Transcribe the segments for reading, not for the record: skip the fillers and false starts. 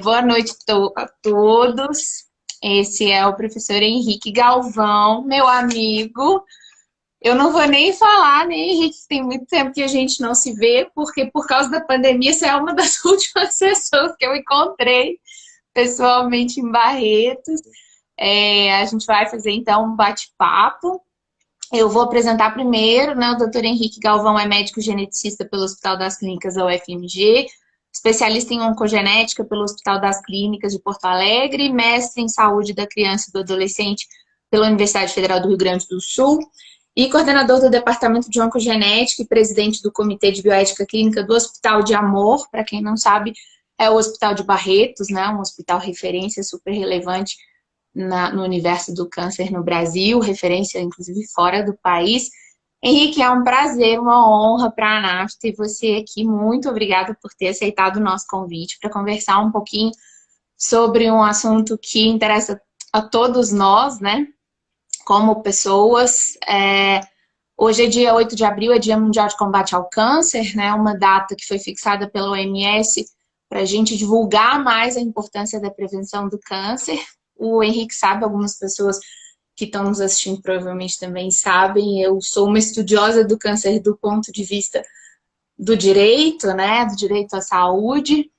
Boa noite a todos. Esse é o professor Henrique Galvão, meu amigo. Eu não vou nem falar, né, Henrique? Tem muito tempo que a gente não se vê, porque por causa da pandemia, você é uma das últimas pessoas que eu encontrei pessoalmente em Barretos. A gente vai fazer então um bate-papo. Eu vou apresentar primeiro, né? O doutor Henrique Galvão é médico geneticista pelo Hospital das Clínicas da UFMG, especialista em oncogenética pelo Hospital das Clínicas de Porto Alegre, mestre em saúde da criança e do adolescente pela Universidade Federal do Rio Grande do Sul e coordenador do Departamento de Oncogenética e presidente do Comitê de Bioética Clínica do Hospital de Amor. Para quem não sabe, é o Hospital de Barretos, né? Um hospital referência super relevante no universo do câncer no Brasil, referência inclusive fora do país. Henrique, é um prazer, uma honra para a ANAF ter você aqui. Muito obrigada por ter aceitado o nosso convite para conversar um pouquinho sobre um assunto que interessa a todos nós, né? Como pessoas. Hoje é dia 8 de abril, é Dia Mundial de Combate ao Câncer, né? Uma data que foi fixada pela OMS para a gente divulgar mais a importância da prevenção do câncer. O Henrique sabe, algumas pessoas que estão nos assistindo provavelmente também sabem, eu sou uma estudiosa do câncer do ponto de vista do direito, né, do direito à saúde,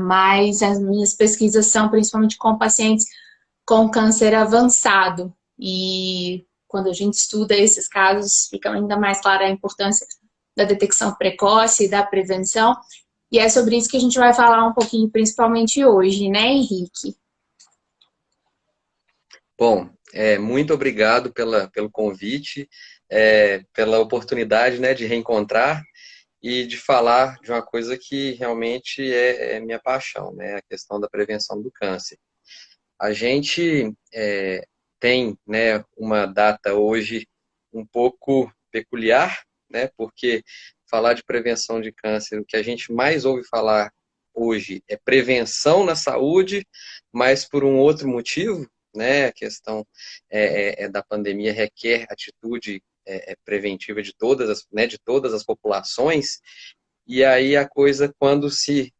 mas as minhas pesquisas são principalmente com pacientes com câncer avançado, e quando a gente estuda esses casos, fica ainda mais clara a importância da detecção precoce e da prevenção, e é sobre isso que a gente vai falar um pouquinho, principalmente hoje, né, Henrique? Bom, muito obrigado pelo convite, pela oportunidade, né, de reencontrar e de falar de uma coisa que realmente é minha paixão, né, a questão da prevenção do câncer. A gente tem, né, uma data hoje um pouco peculiar, né, porque falar de prevenção de câncer, o que a gente mais ouve falar hoje é prevenção na saúde, mas por um outro motivo, né, a questão da pandemia requer atitude preventiva de todas as populações, e aí a coisa, quando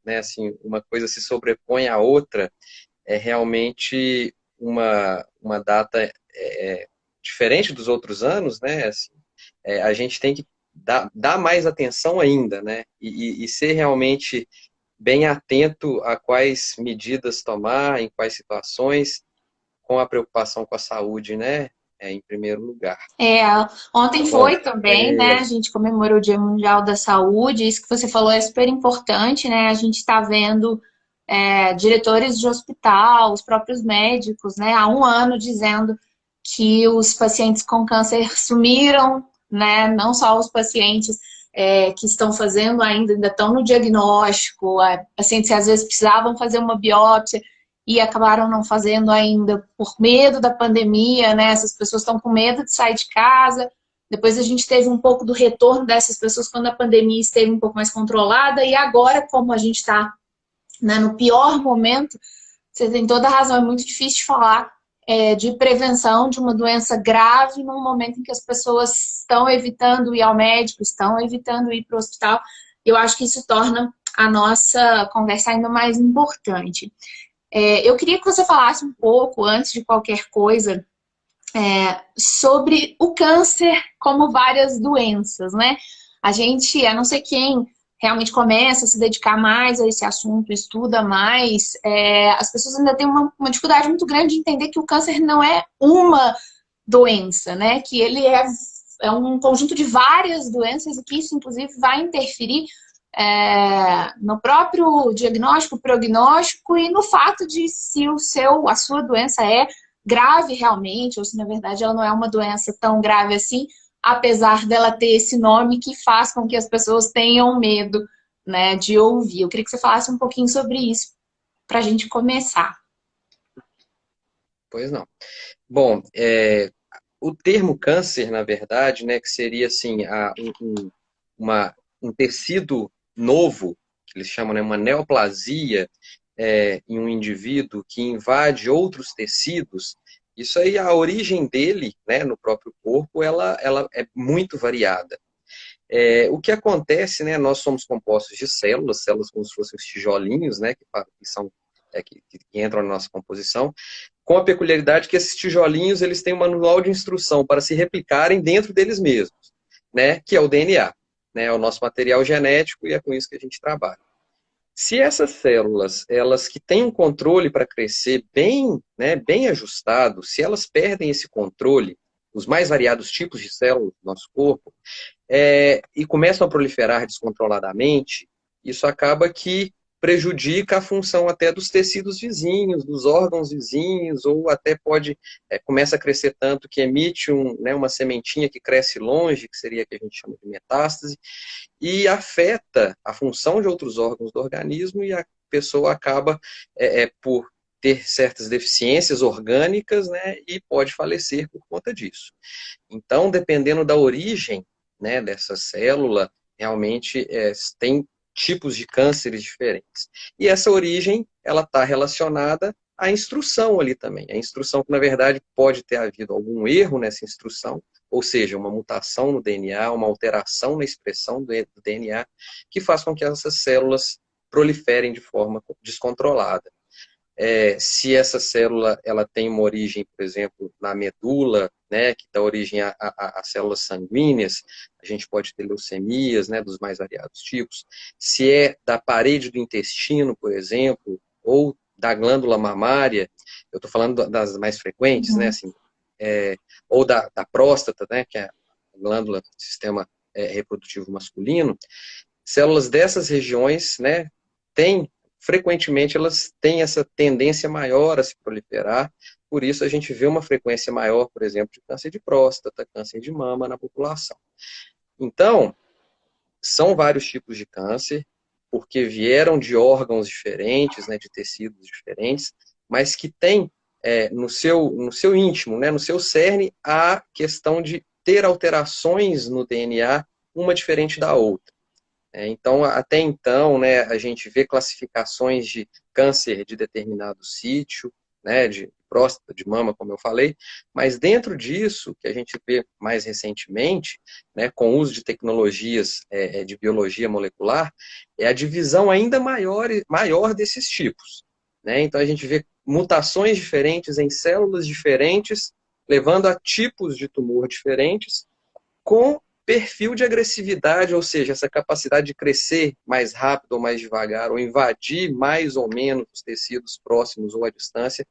né, assim, uma coisa se sobrepõe à outra, é realmente uma data diferente dos outros anos, né? Assim, a gente tem que dar mais atenção ainda, né? E ser realmente bem atento a quais medidas tomar, em quais situações, com a preocupação com a saúde, né? Em primeiro lugar. É, Ontem Bom, foi também, né? A gente comemorou o Dia Mundial da Saúde. Isso que você falou é super importante, né? A gente está vendo diretores de hospital, os próprios médicos, né? Há um ano dizendo que os pacientes com câncer sumiram, né? Não só os pacientes que estão fazendo ainda estão no diagnóstico, pacientes que às vezes precisavam fazer uma biópsia e acabaram não fazendo ainda por medo da pandemia, né? Essas pessoas estão com medo de sair de casa. Depois a gente teve um pouco do retorno dessas pessoas quando a pandemia esteve um pouco mais controlada, e agora, como a gente está, né, no pior momento, você tem toda a razão, é muito difícil de falar de prevenção de uma doença grave num momento em que as pessoas estão evitando ir ao médico, estão evitando ir para o hospital. Eu acho que isso torna a nossa conversa ainda mais importante. Eu queria que você falasse um pouco, antes de qualquer coisa, sobre o câncer como várias doenças, né? A gente, a não ser quem realmente começa a se dedicar mais a esse assunto, estuda mais, as pessoas ainda têm uma dificuldade muito grande de entender que o câncer não é uma doença, né? Que ele é um conjunto de várias doenças e que isso, inclusive, vai interferir no próprio diagnóstico, prognóstico e no fato de se a sua doença é grave realmente, ou se na verdade ela não é uma doença tão grave assim, apesar dela ter esse nome que faz com que as pessoas tenham medo, né, de ouvir. Eu queria que você falasse um pouquinho sobre isso para a gente começar. pois não. Bom, o termo câncer, na verdade, né, que seria assim, um tecido novo, que eles chamam, né, uma neoplasia, em um indivíduo que invade outros tecidos, isso aí, a origem dele, né, no próprio corpo, ela é muito variada. O que acontece, né, nós somos compostos de células, células como se fossem os tijolinhos, né, que entram na nossa composição, com a peculiaridade que esses tijolinhos eles têm um manual de instrução para se replicarem dentro deles mesmos, né, que é o DNA, né, é o nosso material genético e é com isso que a gente trabalha. Se essas células, elas que têm um controle para crescer bem, né, bem ajustado, se elas perdem esse controle, os mais variados tipos de células do nosso corpo, e começam a proliferar descontroladamente, isso acaba que prejudica a função até dos tecidos vizinhos, dos órgãos vizinhos, ou até começa a crescer tanto que emite né, uma sementinha que cresce longe, que seria a que a gente chama de metástase, e afeta a função de outros órgãos do organismo e a pessoa acaba por ter certas deficiências orgânicas, né, e pode falecer por conta disso. Então, dependendo da origem, né, dessa célula, realmente tem tipos de cânceres diferentes. E essa origem, ela está relacionada à instrução ali também. A instrução que, na verdade, pode ter havido algum erro nessa instrução, ou seja, uma mutação no DNA, uma alteração na expressão do DNA, que faz com que essas células proliferem de forma descontrolada. Se essa célula ela tem uma origem, por exemplo, na medula, né, que dá origem a células sanguíneas, a gente pode ter leucemias, né, dos mais variados tipos. Se é da parede do intestino, por exemplo, ou da glândula mamária, eu estou falando das mais frequentes, né, assim, ou da próstata, né, que é a glândula do sistema reprodutivo masculino, células dessas regiões, né, frequentemente elas têm essa tendência maior a se proliferar, por isso a gente vê uma frequência maior, por exemplo, de câncer de próstata, câncer de mama na população. Então, são vários tipos de câncer, porque vieram de órgãos diferentes, né, de tecidos diferentes, mas que tem no seu íntimo, né, no seu cerne, a questão de ter alterações no DNA, uma diferente da outra. Então, até então, né, a gente vê classificações de câncer de determinado sítio, né, de próstata, de mama, como eu falei, mas dentro disso, que a gente vê mais recentemente, né, com o uso de tecnologias de biologia molecular, é a divisão ainda maior desses tipos. Né? Então, a gente vê mutações diferentes em células diferentes, levando a tipos de tumor diferentes, com perfil de agressividade, ou seja, essa capacidade de crescer mais rápido ou mais devagar, ou invadir mais ou menos os tecidos próximos ou à distância,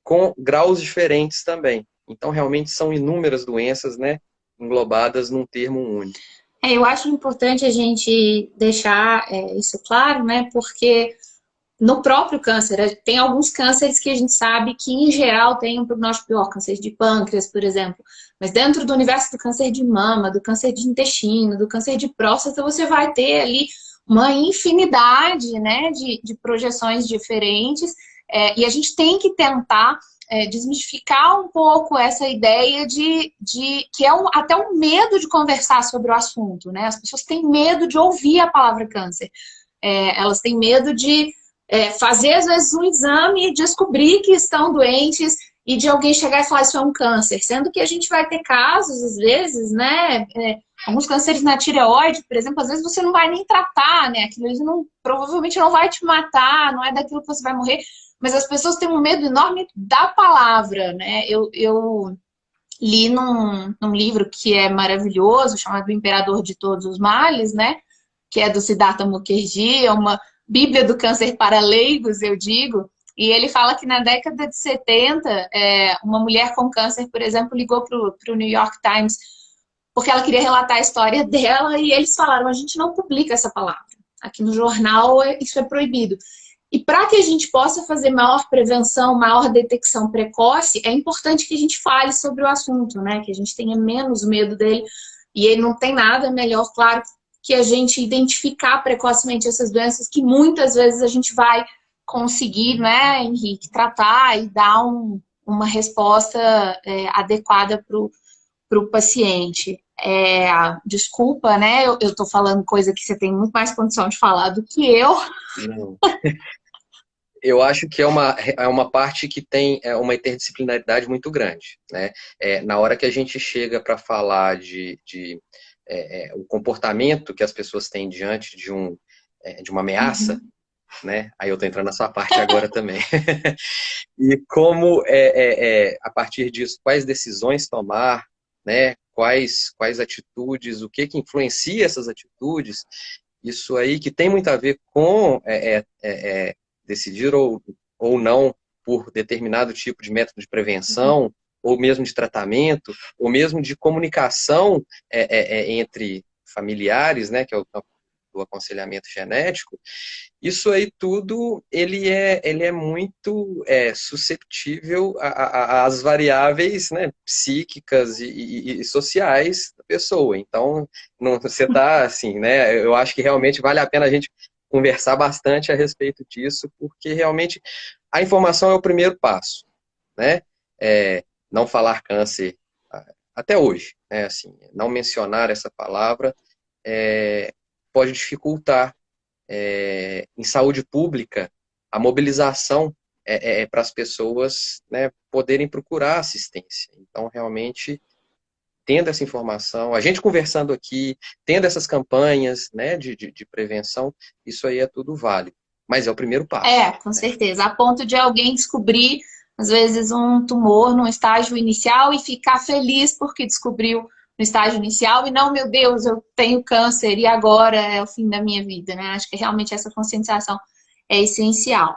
com graus diferentes também. Então, realmente são inúmeras doenças, né, englobadas num termo único. Eu acho importante a gente deixar isso claro, né, porque no próprio câncer, tem alguns cânceres que a gente sabe que, em geral, tem um prognóstico pior, câncer de pâncreas, por exemplo. Mas dentro do universo do câncer de mama, do câncer de intestino, do câncer de próstata, você vai ter ali uma infinidade, né, de projeções diferentes. E a gente tem que tentar desmistificar um pouco essa ideia de que até um medo de conversar sobre o assunto, né? As pessoas têm medo de ouvir a palavra câncer. Elas têm medo de fazer, às vezes, um exame e descobrir que estão doentes e de alguém chegar e falar isso é um câncer. Sendo que a gente vai ter casos, às vezes, né? Alguns cânceres na tireoide, por exemplo, às vezes você não vai nem tratar, né? Aquilo provavelmente não vai te matar, não é daquilo que você vai morrer. Mas as pessoas têm um medo enorme da palavra, né? Eu li num livro que é maravilhoso, chamado O Imperador de Todos os Males, né? Que é do Siddhartha Mukherjee, é uma Bíblia do Câncer para leigos, eu digo. E ele fala que na década de 70, uma mulher com câncer, por exemplo, ligou para o New York Times porque ela queria relatar a história dela e eles falaram, a gente não publica essa palavra. Aqui no jornal isso é proibido. E para que a gente possa fazer maior prevenção, maior detecção precoce, é importante que a gente fale sobre o assunto, né? Que a gente tenha menos medo dele. E ele não tem nada melhor, claro, que a gente identificar precocemente essas doenças que muitas vezes a gente vai conseguir, né, Henrique, tratar e dar uma resposta adequada para o paciente. Desculpa, né, eu estou falando coisa que você tem muito mais condição de falar do que eu. Não. Eu acho que é uma parte que tem uma interdisciplinaridade muito grande, né? Na hora que a gente chega para falar de o comportamento que as pessoas têm diante de uma ameaça, Uhum. né? Aí eu estou entrando na sua parte agora também. E como, a partir disso, quais decisões tomar, né? Quais atitudes, o que influencia essas atitudes, isso aí que tem muito a ver com decidir ou não por determinado tipo de método de prevenção, ou mesmo de tratamento, ou mesmo de comunicação entre familiares, né, que é o campo do aconselhamento genético. Isso aí tudo, ele é muito susceptível às variáveis, né, psíquicas e sociais da pessoa. Então, não, você está assim, né, eu acho que realmente vale a pena a gente conversar bastante a respeito disso, porque realmente a informação é o primeiro passo, né? Não falar câncer até hoje, né, assim, não mencionar essa palavra pode dificultar em saúde pública, a mobilização para as pessoas, né, poderem procurar assistência. Então, realmente, tendo essa informação, a gente conversando aqui, tendo essas campanhas, né, de prevenção, isso aí é tudo válido. Mas é o primeiro passo. Com Né? certeza. A ponto de alguém descobrir, às vezes, um tumor no estágio inicial e ficar feliz porque descobriu no estágio inicial e não, meu Deus, eu tenho câncer e agora é o fim da minha vida, né? Acho que realmente essa conscientização é essencial.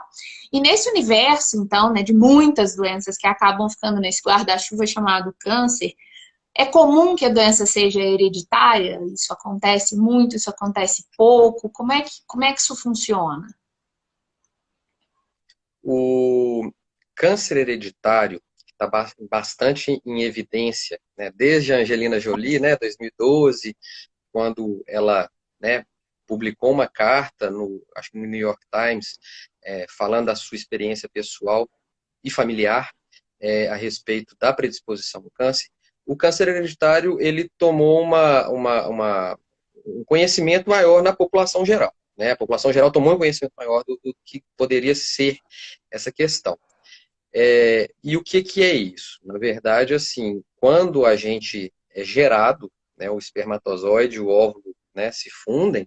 E nesse universo, então, né, de muitas doenças que acabam ficando nesse guarda-chuva chamado câncer, é comum que a doença seja hereditária? Isso acontece muito, isso acontece pouco? Como é que isso funciona? O câncer hereditário está bastante em evidência, né? Desde a Angelina Jolie, né, 2012, quando ela, né, publicou uma carta acho que no New York Times, falando da sua experiência pessoal e familiar a respeito da predisposição do câncer. O câncer hereditário ele tomou um conhecimento maior na população geral. Né? A população geral tomou um conhecimento maior do que poderia ser essa questão. E o que é isso? Na verdade, assim, quando a gente é gerado, né, o espermatozoide e o óvulo, né, se fundem,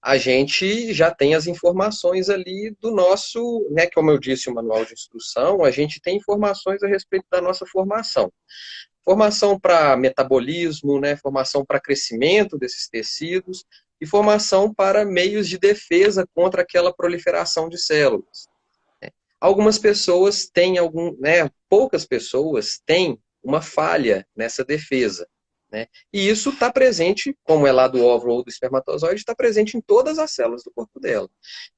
a gente já tem as informações ali do nosso, né, como eu disse, o manual de instrução, a gente tem informações a respeito da nossa formação. Formação para metabolismo, né, formação para crescimento desses tecidos e formação para meios de defesa contra aquela proliferação de células. Algumas pessoas têm poucas pessoas têm uma falha nessa defesa. Né? E isso está presente, como é lá do óvulo ou do espermatozoide, está presente em todas as células do corpo dela.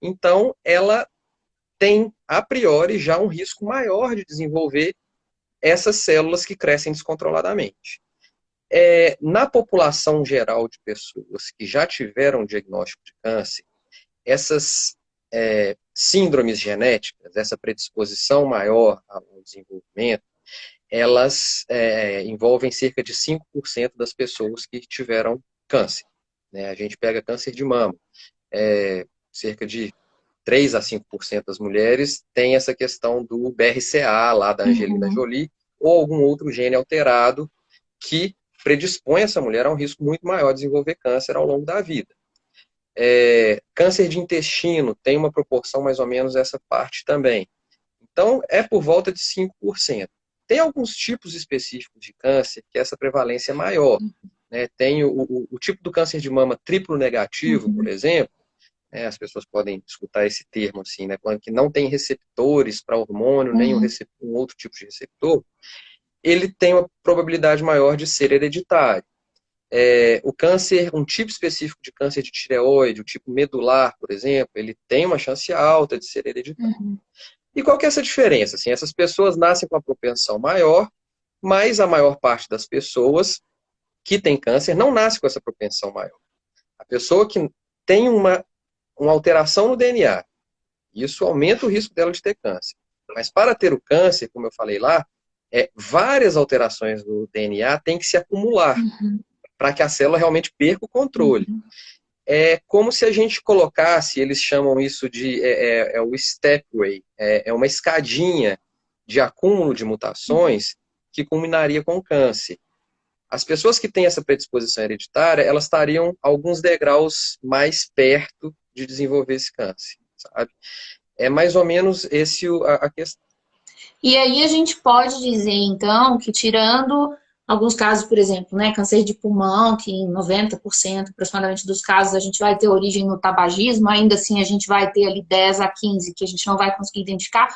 Então, ela tem, a priori, já um risco maior de desenvolver essas células que crescem descontroladamente. Na população geral de pessoas que já tiveram diagnóstico de câncer, essas síndromes genéticas, essa predisposição maior ao desenvolvimento, elas envolvem cerca de 5% das pessoas que tiveram câncer. Né? A gente pega câncer de mama, cerca de 3 a 5% das mulheres tem essa questão do BRCA, lá da Angelina Uhum. Jolie, ou algum outro gene alterado que predispõe essa mulher a um risco muito maior de desenvolver câncer ao longo da vida. Câncer de intestino tem uma proporção mais ou menos essa parte também. Então, é por volta de 5%. Tem alguns tipos específicos de câncer que essa prevalência é maior. Né? Tem o tipo do câncer de mama triplo negativo, por Uhum. exemplo, né? As pessoas podem escutar esse termo assim, né? Falando que não tem receptores para hormônio, nem Uhum. um outro tipo de receptor, ele tem uma probabilidade maior de ser hereditário. O câncer, um tipo específico de câncer de tireoide, o tipo medular, por exemplo, ele tem uma chance alta de ser hereditário. Uhum. E qual que é essa diferença? Assim, essas pessoas nascem com uma propensão maior, mas a maior parte das pessoas que tem câncer não nasce com essa propensão maior. A pessoa que tem uma alteração no DNA, isso aumenta o risco dela de ter câncer. Mas para ter o câncer, como eu falei lá, várias alterações do DNA têm que se acumular Uhum. para que a célula realmente perca o controle. Uhum. É como se a gente colocasse, eles chamam isso de o stepway, uma escadinha de acúmulo de mutações que culminaria com o câncer. as pessoas que têm essa predisposição hereditária, elas estariam alguns degraus mais perto de desenvolver esse câncer, sabe? É mais ou menos esse a questão. E aí a gente pode dizer, então, que tirando alguns casos, por exemplo, né, câncer de pulmão, que em 90% aproximadamente dos casos a gente vai ter origem no tabagismo, ainda assim a gente vai ter ali 10 a 15 que a gente não vai conseguir identificar,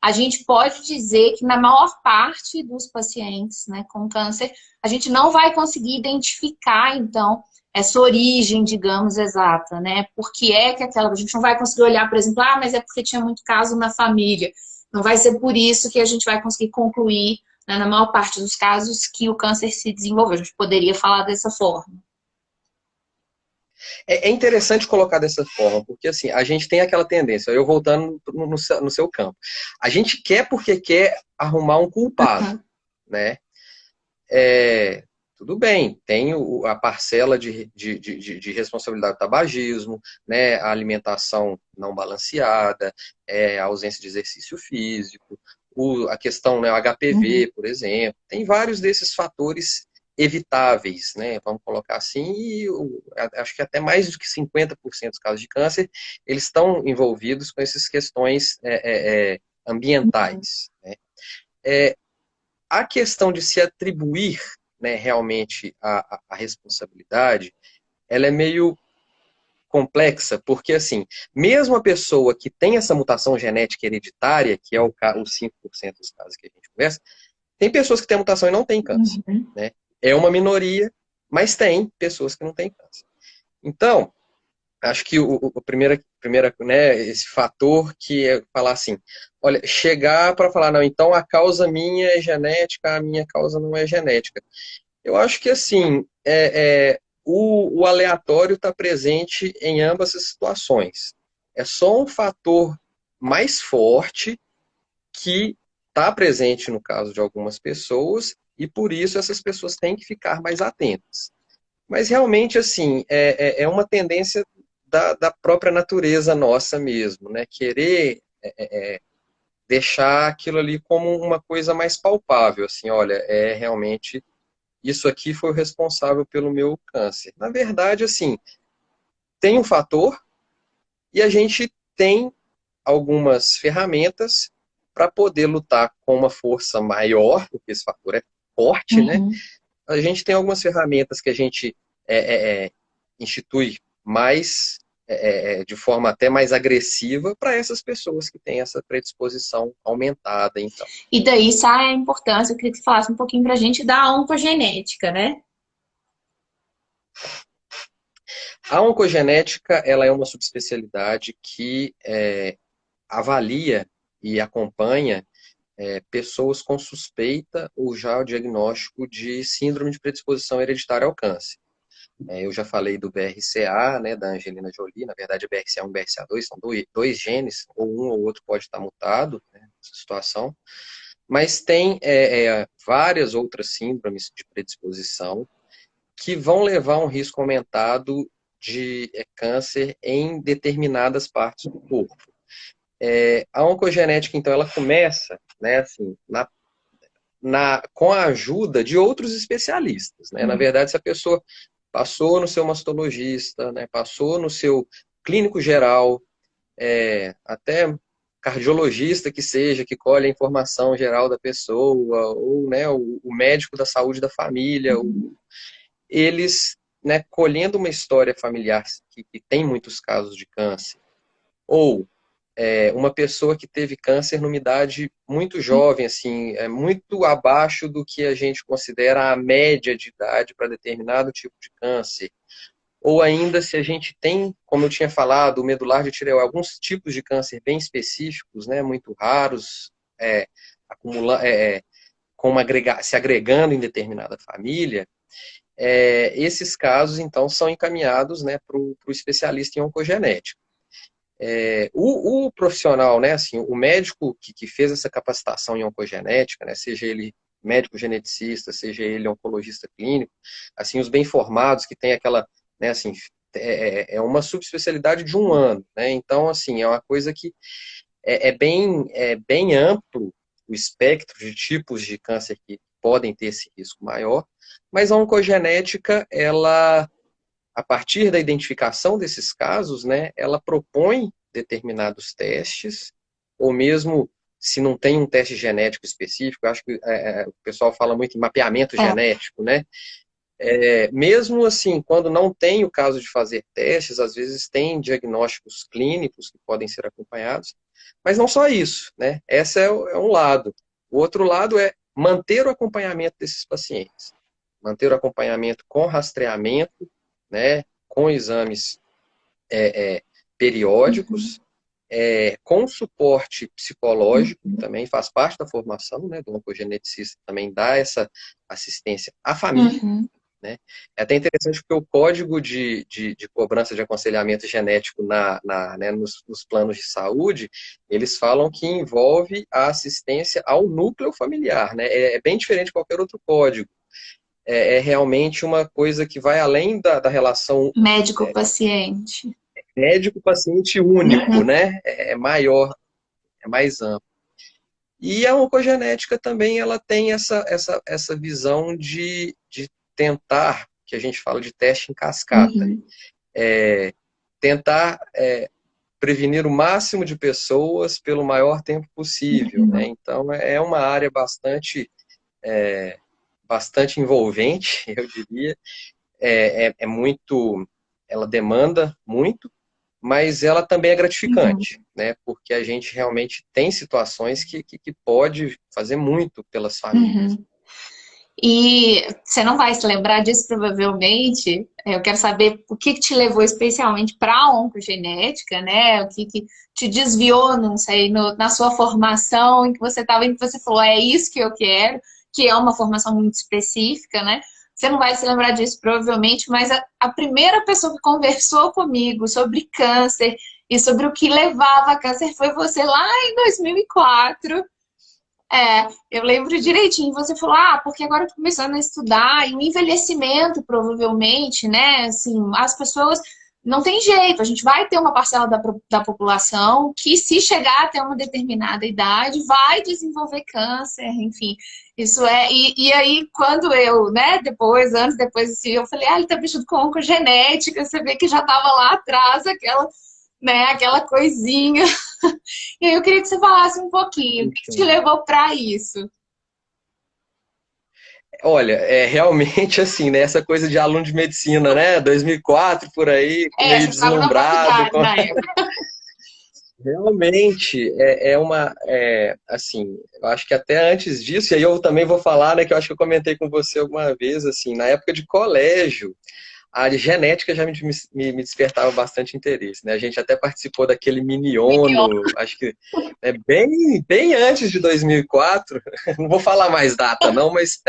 a gente pode dizer que na maior parte dos pacientes, né, com câncer, a gente não vai conseguir identificar, então, essa origem, digamos, exata, né? Porque é que aquela, a gente não vai conseguir olhar, por exemplo, ah, mas é porque tinha muito caso na família. Não vai ser por isso que a gente vai conseguir concluir, né, na maior parte dos casos, que o câncer se desenvolveu. A gente poderia falar dessa forma. É interessante colocar dessa forma, porque assim, a gente tem aquela tendência, eu voltando no seu campo, a gente quer porque quer arrumar um culpado, Uhum. né? Tudo bem, tem a parcela de responsabilidade do tabagismo, né, a alimentação não balanceada, a ausência de exercício físico, a questão, né, o Uhum. HPV, por exemplo. Tem vários desses fatores evitáveis, né, vamos colocar assim, e acho que até mais do que 50% dos casos de câncer, eles estão envolvidos com essas questões ambientais, né? É, a questão de se atribuir, né, realmente a responsabilidade, ela é meio complexa, porque assim, mesmo a pessoa que tem essa mutação genética hereditária, que é os 5% dos casos que a gente conversa, tem pessoas que têm mutação e não têm câncer, Uhum. né? É uma minoria, mas tem pessoas que não têm câncer. Então, acho que o primeira, né, esse fator que é falar assim, olha, chegar para falar, não, então a causa minha é genética, a minha causa não é genética. Eu acho que assim, o aleatório está presente em ambas as situações. É só um fator mais forte que está presente no caso de algumas pessoas e por isso essas pessoas têm que ficar mais atentas. Mas realmente, assim, é uma tendência da própria natureza nossa mesmo, né? Querer deixar aquilo ali como uma coisa mais palpável, assim, olha, realmente isso aqui foi o responsável pelo meu câncer. Na verdade, assim, tem um fator e a gente tem algumas ferramentas para poder lutar com uma força maior, porque esse fator é forte, né? Uhum. A gente tem algumas ferramentas que a gente institui mais de forma até mais agressiva para essas pessoas que têm essa predisposição aumentada, então. E daí sai a importância, eu queria que você falasse um pouquinho pra gente da oncogenética, né? A oncogenética, ela é uma subespecialidade que avalia e acompanha pessoas com suspeita ou já o diagnóstico de síndrome de predisposição hereditária ao câncer. Eu já falei do BRCA, né, da Angelina Jolie, na verdade é BRCA1 e BRCA2, são dois genes, ou um ou outro pode estar mutado, né, nessa situação, mas tem várias outras síndromes de predisposição que vão levar a um risco aumentado de câncer em determinadas partes do corpo. A oncogenética, então, ela começa, né, assim, com a ajuda de outros especialistas, né? Na verdade, se a pessoa passou no seu mastologista, né, passou no seu clínico geral, até cardiologista que seja, que colhe a informação geral da pessoa, ou né, o médico da saúde da família, eles, né, colhendo uma história familiar que tem muitos casos de câncer, ou uma pessoa que teve câncer numa idade muito jovem, assim, muito abaixo do que a gente considera a média de idade para determinado tipo de câncer. Ou ainda se a gente tem, como eu tinha falado, o medular de tireoide, alguns tipos de câncer bem específicos, né, muito raros, acumula, se agregando em determinada família, esses casos, então, são encaminhados, né, para o especialista em oncogenética. O profissional, né, assim, o médico que fez essa capacitação em oncogenética, né, seja ele médico geneticista, seja ele oncologista clínico, assim, os bem formados que tem aquela, né, assim, uma subespecialidade de um ano, né, então, assim, é uma coisa que é bem amplo o espectro de tipos de câncer que podem ter esse risco maior, mas a oncogenética, ela, a partir da identificação desses casos, né, ela propõe determinados testes, ou mesmo se não tem um teste genético específico, eu acho que o pessoal fala muito em mapeamento É. genético, né? Mesmo assim, quando não tem o caso de fazer testes, às vezes tem diagnósticos clínicos que podem ser acompanhados, mas não só isso, né? Esse é um lado. O outro lado é manter o acompanhamento desses pacientes. Manter o acompanhamento com rastreamento, né? Com exames periódicos, com suporte psicológico, também faz parte da formação, né, do oncogeneticista, também dá essa assistência à família, Uhum. né? É até interessante porque o código de cobrança de aconselhamento genético né, nos planos de saúde, eles falam que envolve a assistência ao núcleo familiar, né? É bem diferente de qualquer outro código. É realmente uma coisa que vai além da relação Médico-paciente. médico-paciente único, né? É maior, é mais amplo. E a oncogenética também ela tem essa visão de tentar, que a gente fala de teste em cascata, Uhum. tentar prevenir o máximo de pessoas pelo maior tempo possível, né? Uhum. Então é uma área bastante envolvente, eu diria. Muito, ela demanda muito, mas ela também é Uhum. gratificante, né? Porque a gente realmente tem situações que pode fazer muito pelas famílias. Uhum. E você não vai se lembrar disso, provavelmente. Eu quero saber o que te levou especialmente para a oncogenética, né? O que te desviou, não sei, na sua formação, em que você estava, em que você falou, é isso que eu quero, que é uma formação muito específica, né? Você não vai se lembrar disso, provavelmente, mas a primeira pessoa que conversou comigo sobre câncer e sobre o que levava a câncer foi você lá em 2004. Eu lembro direitinho. Você falou, porque agora eu tô começando a estudar, e o envelhecimento, provavelmente, né? Assim, as pessoas. Não tem jeito, a gente vai ter uma parcela da população que, se chegar até uma determinada idade, vai desenvolver câncer, enfim. Isso é. E aí, quando eu, né, depois, anos depois, assim, eu falei, ele tá mexendo com oncogenética, você vê que já tava lá atrás aquela, né, aquela coisinha. E aí eu queria que você falasse um pouquinho, o que te Enfim. levou para isso? Olha, realmente assim, né? Essa coisa de aluno de medicina, né? 2004, por aí, meio Você estava na deslumbrado. faculdade na época. Realmente, assim, eu acho que até antes disso, e aí eu também vou falar, né, que eu acho que eu comentei com você alguma vez, assim, na época de colégio, a genética já me despertava bastante interesse, né? A gente até participou daquele Miniono, acho que bem antes de 2004, não vou falar mais data não, mas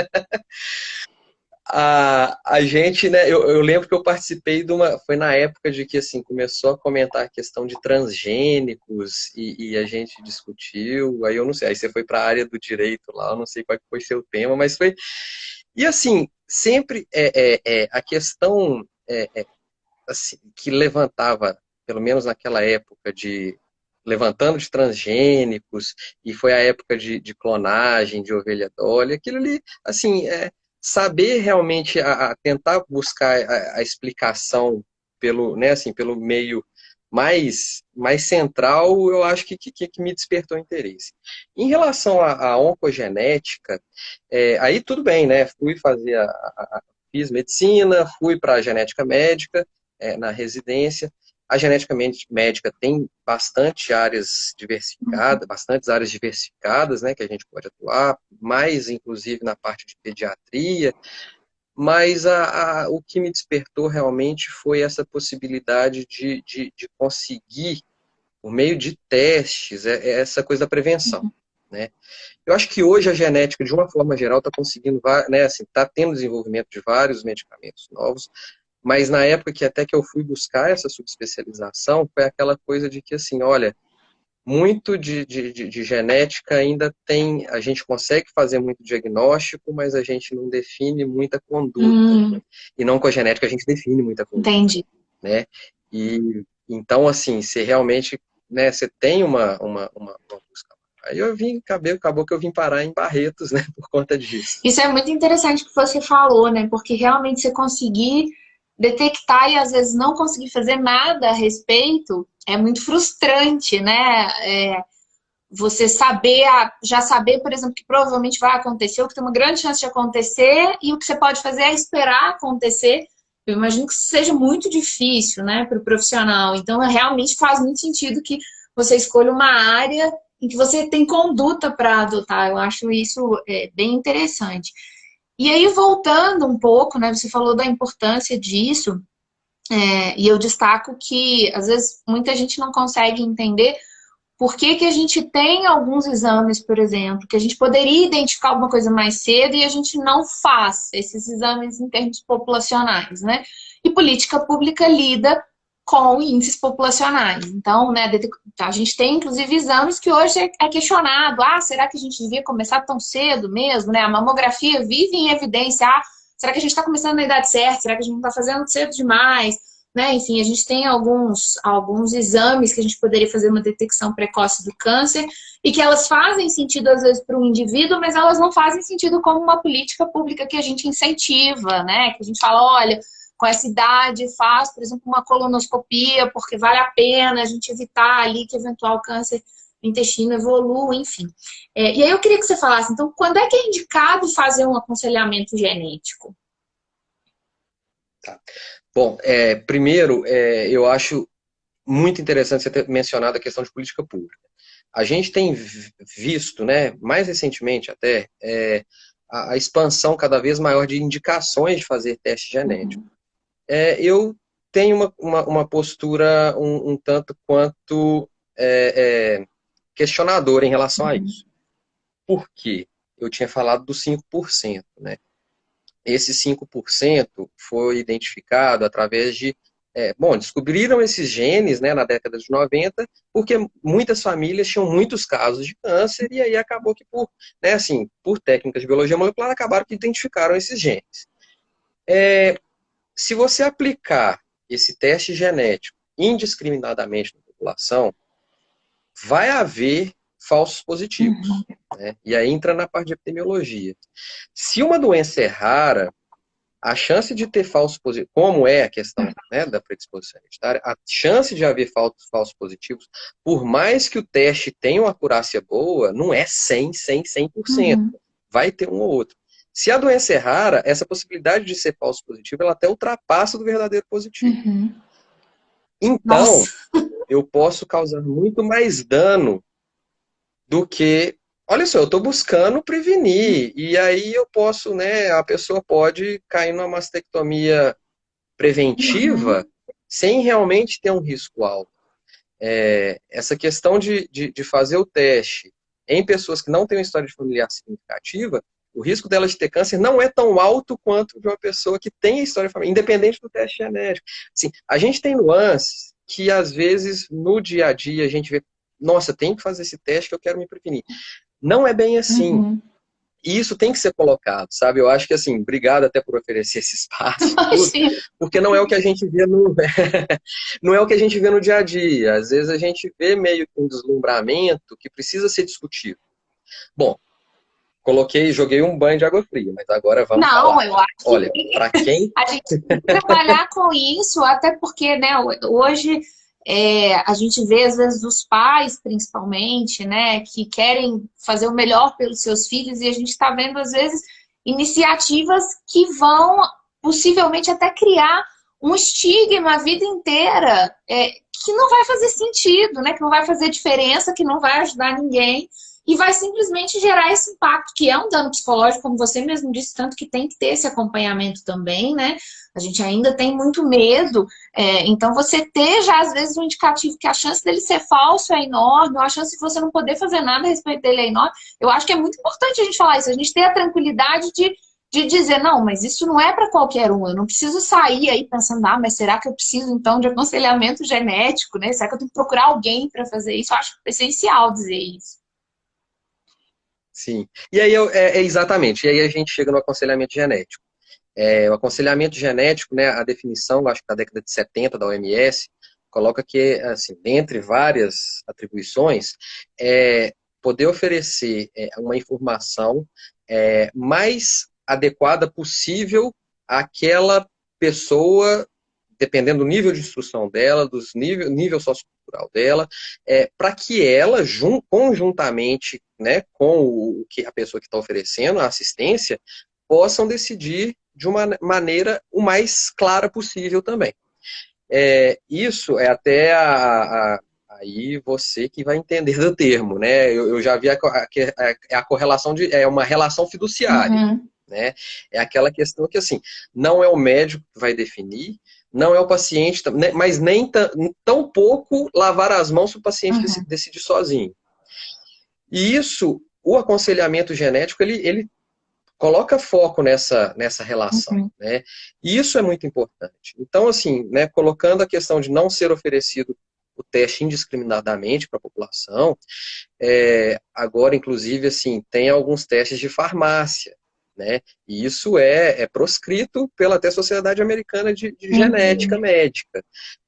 a gente, né, eu lembro que eu participei foi na época de que, assim, começou a comentar a questão de transgênicos e a gente discutiu, aí eu não sei, aí você foi para a área do direito lá, eu não sei qual que foi seu tema, mas foi... E, assim, sempre a questão assim, que levantava, pelo menos naquela época, levantando de transgênicos, e foi a época de clonagem, de ovelha Dolly, aquilo ali, assim, saber realmente tentar buscar a explicação pelo, né, assim, pelo meio mais central, eu acho que me despertou interesse. Em relação à oncogenética, aí tudo bem, né? Fiz medicina, fui para a genética médica, na residência. A genética médica tem bastantes áreas diversificadas, né, que a gente pode atuar, mais inclusive na parte de pediatria, mas o que me despertou realmente foi essa possibilidade de conseguir, por meio de testes, essa coisa da prevenção, né? Eu acho que hoje a genética, de uma forma geral, está conseguindo, né, assim, está tendo desenvolvimento de vários medicamentos novos, mas na época que até que eu fui buscar essa subespecialização, foi aquela coisa de que, assim, olha, muito de genética ainda tem, a gente consegue fazer muito diagnóstico, mas a gente não define muita conduta. E não com a genética a gente define muita conduta, Entendi. né? E então, assim, você realmente, né, você tem uma busca Aí eu vim, acabou que eu vim parar em Barretos, né, por conta disso. Isso é muito interessante que você falou, né? Porque realmente você conseguir detectar e às vezes não conseguir fazer nada a respeito é muito frustrante, né? Você saber, já saber, por exemplo, que provavelmente vai acontecer, ou que tem uma grande chance de acontecer, e o que você pode fazer é esperar acontecer. Eu imagino que isso seja muito difícil, né, para o profissional. Então, realmente faz muito sentido que você escolha uma área em que você tem conduta para adotar. Eu acho isso bem interessante. E aí, voltando um pouco, né, você falou da importância disso, e eu destaco que, às vezes, muita gente não consegue entender por que que a gente tem alguns exames, por exemplo, que a gente poderia identificar alguma coisa mais cedo e a gente não faz esses exames em termos populacionais, né? E política pública lida com índices populacionais. Então, né, a gente tem, inclusive, exames que hoje é questionado. Ah, será que a gente devia começar tão cedo mesmo, né? A mamografia vive em evidência. Ah, será que a gente está começando na idade certa? Será que a gente não está fazendo cedo demais? Né? Enfim, a gente tem alguns exames que a gente poderia fazer uma detecção precoce do câncer e que elas fazem sentido, às vezes, para o indivíduo, mas elas não fazem sentido como uma política pública que a gente incentiva, né? Que a gente fala, olha, com essa idade faz, por exemplo, uma colonoscopia, porque vale a pena a gente evitar ali que eventual câncer no intestino evolua, enfim. E aí eu queria que você falasse, então, quando é que é indicado fazer um aconselhamento genético? Tá. Bom, primeiro, eu acho muito interessante você ter mencionado a questão de política pública. A gente tem visto, né, mais recentemente até, a expansão cada vez maior de indicações de fazer teste genético. Uhum. Eu tenho uma postura um tanto quanto questionadora em relação a Uhum. isso. Por quê? Eu tinha falado dos 5%, né? Esse 5% foi identificado através de... descobriram esses genes, né, na década de 90, porque muitas famílias tinham muitos casos de câncer, e aí acabou que, por técnicas de biologia molecular, acabaram que identificaram esses genes. Se você aplicar esse teste genético indiscriminadamente na população, vai haver falsos positivos, né? E aí entra na parte de epidemiologia. Se uma doença é rara, a chance de ter falsos positivos, como é a questão, né, da predisposição hereditária, a chance de haver falsos positivos, por mais que o teste tenha uma acurácia boa, não é 100%. Uhum. Vai ter um ou outro. Se a doença é rara, essa possibilidade de ser falso positivo, ela até ultrapassa do verdadeiro positivo. Uhum. Então, Nossa. eu posso causar muito mais dano do que... Olha só, eu estou buscando prevenir, e aí eu posso, né, a pessoa pode cair numa mastectomia preventiva Uhum. sem realmente ter um risco alto. Essa questão de fazer o teste em pessoas que não têm uma história de familiar significativa, o risco dela de ter câncer não é tão alto quanto de uma pessoa que tem a história familiar, independente do teste genético. Assim, a gente tem nuances que, às vezes, no dia a dia, a gente vê, nossa, tem que fazer esse teste que eu quero me prevenir. Não é bem assim. Uhum. E isso tem que ser colocado, sabe? Eu acho que, assim, obrigado até por oferecer esse espaço e tudo, Imagina. porque não é o que a gente vê no... não é o que a gente vê no dia a dia. Às vezes a gente vê meio que um deslumbramento que precisa ser discutido. Bom, joguei um banho de água fria, mas agora vamos Não, falar. eu acho Olha, que para quem... a gente tem que trabalhar com isso, até porque, né, hoje a gente vê, às vezes, os pais, principalmente, né, que querem fazer o melhor pelos seus filhos, e a gente está vendo, às vezes, iniciativas que vão possivelmente até criar um estigma a vida inteira, que não vai fazer sentido, né, que não vai fazer diferença, que não vai ajudar ninguém. E vai simplesmente gerar esse impacto, que é um dano psicológico, como você mesmo disse, tanto que tem que ter esse acompanhamento também, né? A gente ainda tem muito medo. Então, você ter já, às vezes, um indicativo que a chance dele ser falso é enorme, ou a chance de você não poder fazer nada a respeito dele é enorme. Eu acho que é muito importante a gente falar isso, a gente ter a tranquilidade de dizer, não, mas isso não é para qualquer um, eu não preciso sair aí pensando, ah, mas será que eu preciso, então, de aconselhamento genético, né? Será que eu tenho que procurar alguém para fazer isso? Eu acho essencial dizer isso. Sim. E aí, exatamente. E aí a gente chega no aconselhamento genético. O aconselhamento genético, né, a definição, acho que da década de 70 da OMS, coloca que, assim, dentre várias atribuições, poder oferecer uma informação mais adequada possível àquela pessoa, dependendo do nível de instrução dela, do nível sociocultural dela, para que ela, conjuntamente, né, com a pessoa que está oferecendo a assistência, possam decidir de uma maneira o mais clara possível também. Isso é até aí você que vai entender do termo, né? Eu já vi a correlação é uma relação fiduciária, Uhum. né? É aquela questão que, assim, não é o médico que vai definir, não é o paciente, mas nem tão pouco lavar as mãos para o paciente Uhum. decidir sozinho. E isso, o aconselhamento genético, ele coloca foco nessa relação, Uhum. né? E isso é muito importante. Então, assim, né, colocando a questão de não ser oferecido o teste indiscriminadamente para a população, agora, inclusive, assim, tem alguns testes de farmácia, né? E isso é proscrito pela até Sociedade Americana de Genética Uhum. Médica.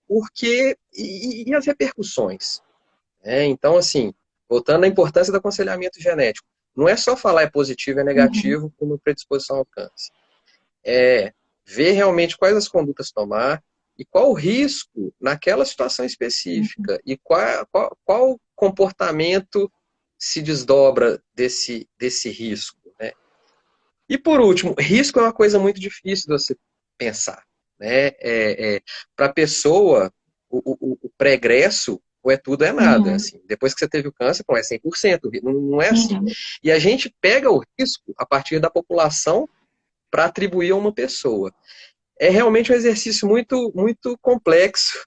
Porque, e as repercussões? Então, assim, voltando à importância do aconselhamento genético, não é só falar é positivo, é Uhum. negativo como predisposição ao câncer. É ver realmente quais as condutas tomar e qual o risco naquela situação Uhum. específica e qual comportamento se desdobra desse risco, né? E por último, risco é uma coisa muito difícil de você pensar, né? Para a pessoa, o pregresso, ou é tudo ou é nada. Uhum. Assim. Depois que você teve o câncer, não é 100%, não é assim. Uhum. E a gente pega o risco a partir da população para atribuir a uma pessoa. É realmente um exercício muito, muito complexo.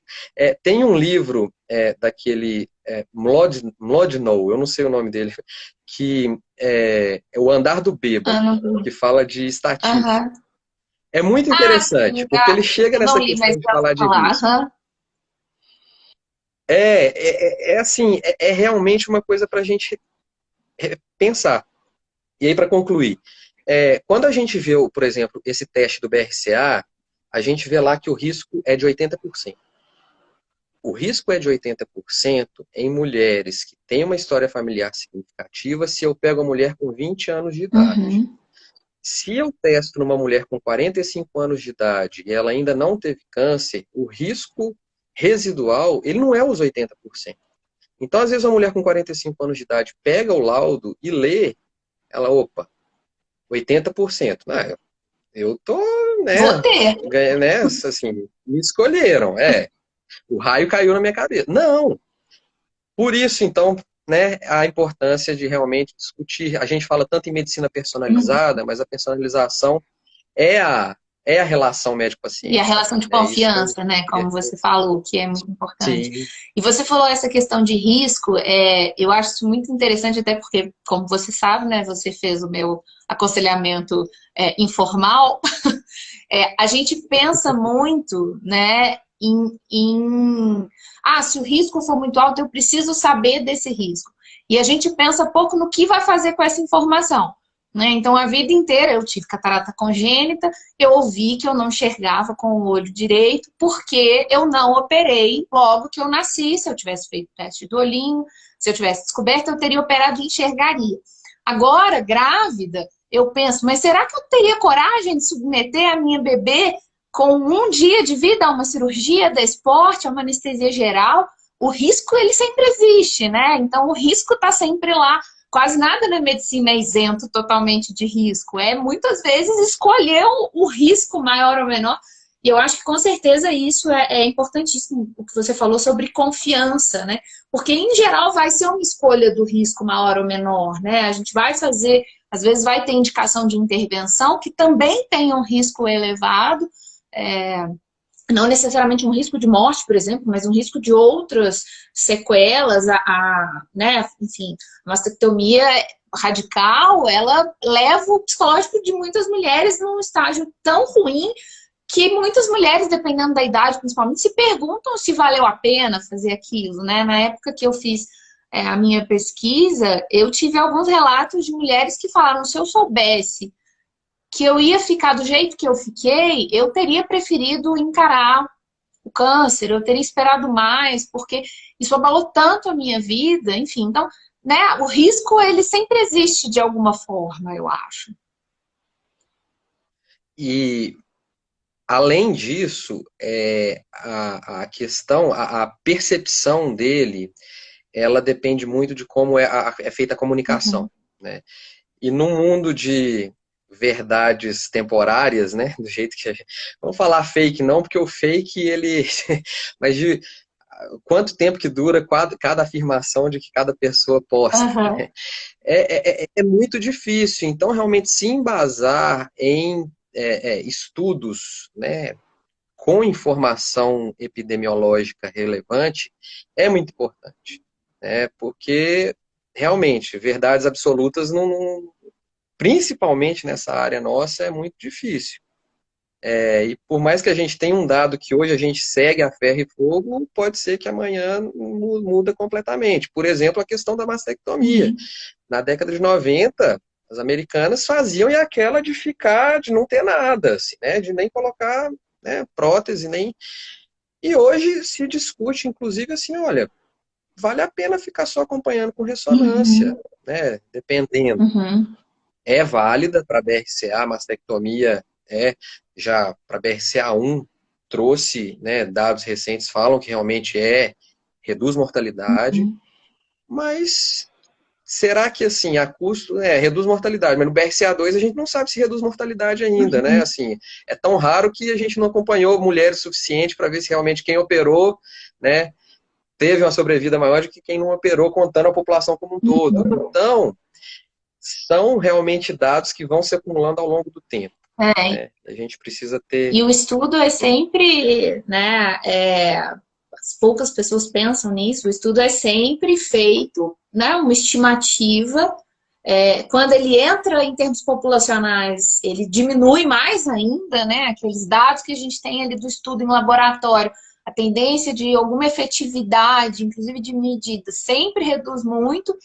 Tem um livro daquele Mlodinow, eu não sei o nome dele, que é O Andar do Ah, Bêbado, não vi. que fala de estatística. Aham. É muito Ah, interessante, sim, porque ele chega eu não nessa li, mas questão de já ouvi falar de falar. risco. Aham. Assim, realmente uma coisa para a gente pensar. E aí, para concluir, quando a gente vê, por exemplo, esse teste do BRCA, a gente vê lá que o risco é de 80%. O risco é de 80% em mulheres que têm uma história familiar significativa se eu pego a mulher com 20 anos de idade. Uhum. Se eu testo numa mulher com 45 anos de idade e ela ainda não teve câncer, o risco residual, ele não é os 80%. Então, às vezes, uma mulher com 45 anos de idade pega o laudo e lê, ela, opa, 80%. Ah, eu tô, Vou né, ter. né, assim, me escolheram, o raio caiu na minha cabeça. Não, por isso, então, né, a importância de realmente discutir. A gente fala tanto em medicina Uhum. personalizada, mas a personalização é a, é a relação E a médico-paciente relação também. de É isso que eu confiança, né? queria Como dizer. você falou, que é muito importante. Sim, E você falou essa questão de risco, eu acho isso muito interessante, até porque, como você sabe, né? Você fez o meu aconselhamento informal. A gente pensa muito, né? Se o risco for muito alto, eu preciso saber desse risco. E a gente pensa pouco no que vai fazer com essa informação. Né? Então, a vida inteira eu tive catarata congênita, eu ouvi que eu não enxergava com o olho direito, porque eu não operei logo que eu nasci. Se eu tivesse feito teste do olhinho, se eu tivesse descoberto, eu teria operado e enxergaria. Agora, grávida, eu penso, mas será que eu teria coragem de submeter a minha bebê com um dia de vida a uma cirurgia da esporte, a uma anestesia geral? O risco, ele sempre existe, né? Então, o risco está sempre lá. Quase nada na medicina é isento totalmente de risco. É muitas vezes escolher o risco maior ou menor. E eu acho que com certeza isso é importantíssimo, o que você falou sobre confiança, né? Porque em geral vai ser uma escolha do risco maior ou menor, né? A gente vai fazer, às vezes vai ter indicação de intervenção que também tem um risco elevado, é, não necessariamente um risco de morte, por exemplo, mas um risco de outras sequelas, né, enfim, a mastectomia radical, ela leva o psicológico de muitas mulheres num estágio tão ruim que muitas mulheres, dependendo da idade, principalmente, se perguntam se valeu a pena fazer aquilo, né? Na época que eu fiz a minha pesquisa, eu tive alguns relatos de mulheres que falaram, se eu soubesse que eu ia ficar do jeito que eu fiquei, eu teria preferido encarar o câncer, eu teria esperado mais, porque isso abalou tanto a minha vida, enfim. Então, né, o risco ele sempre existe de alguma forma, eu acho. E além disso, a questão, a percepção dele, ela depende muito de como é feita a Uhum, comunicação, né? E num mundo de verdades temporárias, né? Do jeito que a gente... Vamos falar fake não, porque o fake, ele... Mas de quanto tempo que dura cada afirmação de que cada pessoa posta, uhum, né? É muito difícil. Então, realmente, se embasar em estudos, né, com informação epidemiológica relevante é muito importante, né? Porque realmente verdades absolutas principalmente nessa área nossa é muito difícil. E por mais que a gente tenha um dado que hoje a gente segue a ferro e fogo, pode ser que amanhã muda completamente. Por exemplo, a questão da mastectomia. uhum, Na década de 90, as americanas faziam e aquela de ficar, de não ter nada, assim, né? De nem colocar, né, prótese, nem. E hoje se discute, inclusive, assim, olha, vale a pena ficar só acompanhando com ressonância, uhum, né? Dependendo. uhum, É válida para BRCA, mastectomia já para BRCA1 trouxe, né, dados recentes falam que realmente reduz mortalidade, uhum, mas será que assim, a custo, reduz mortalidade, mas no BRCA2 a gente não sabe se reduz mortalidade ainda, né? uhum. Assim, é tão raro que a gente não acompanhou mulheres suficiente para ver se realmente quem operou, né, teve uma sobrevida maior do que quem não operou, contando a população como um todo. Então, são realmente dados que vão se acumulando ao longo do tempo, É, né? A gente precisa ter. e o estudo é sempre, né, as poucas pessoas pensam nisso, o estudo é sempre feito, né, uma estimativa. Quando ele entra em termos populacionais, ele diminui mais ainda, né? Aqueles dados que a gente tem ali do estudo em laboratório, a tendência de alguma efetividade, inclusive de medida, sempre reduz muito.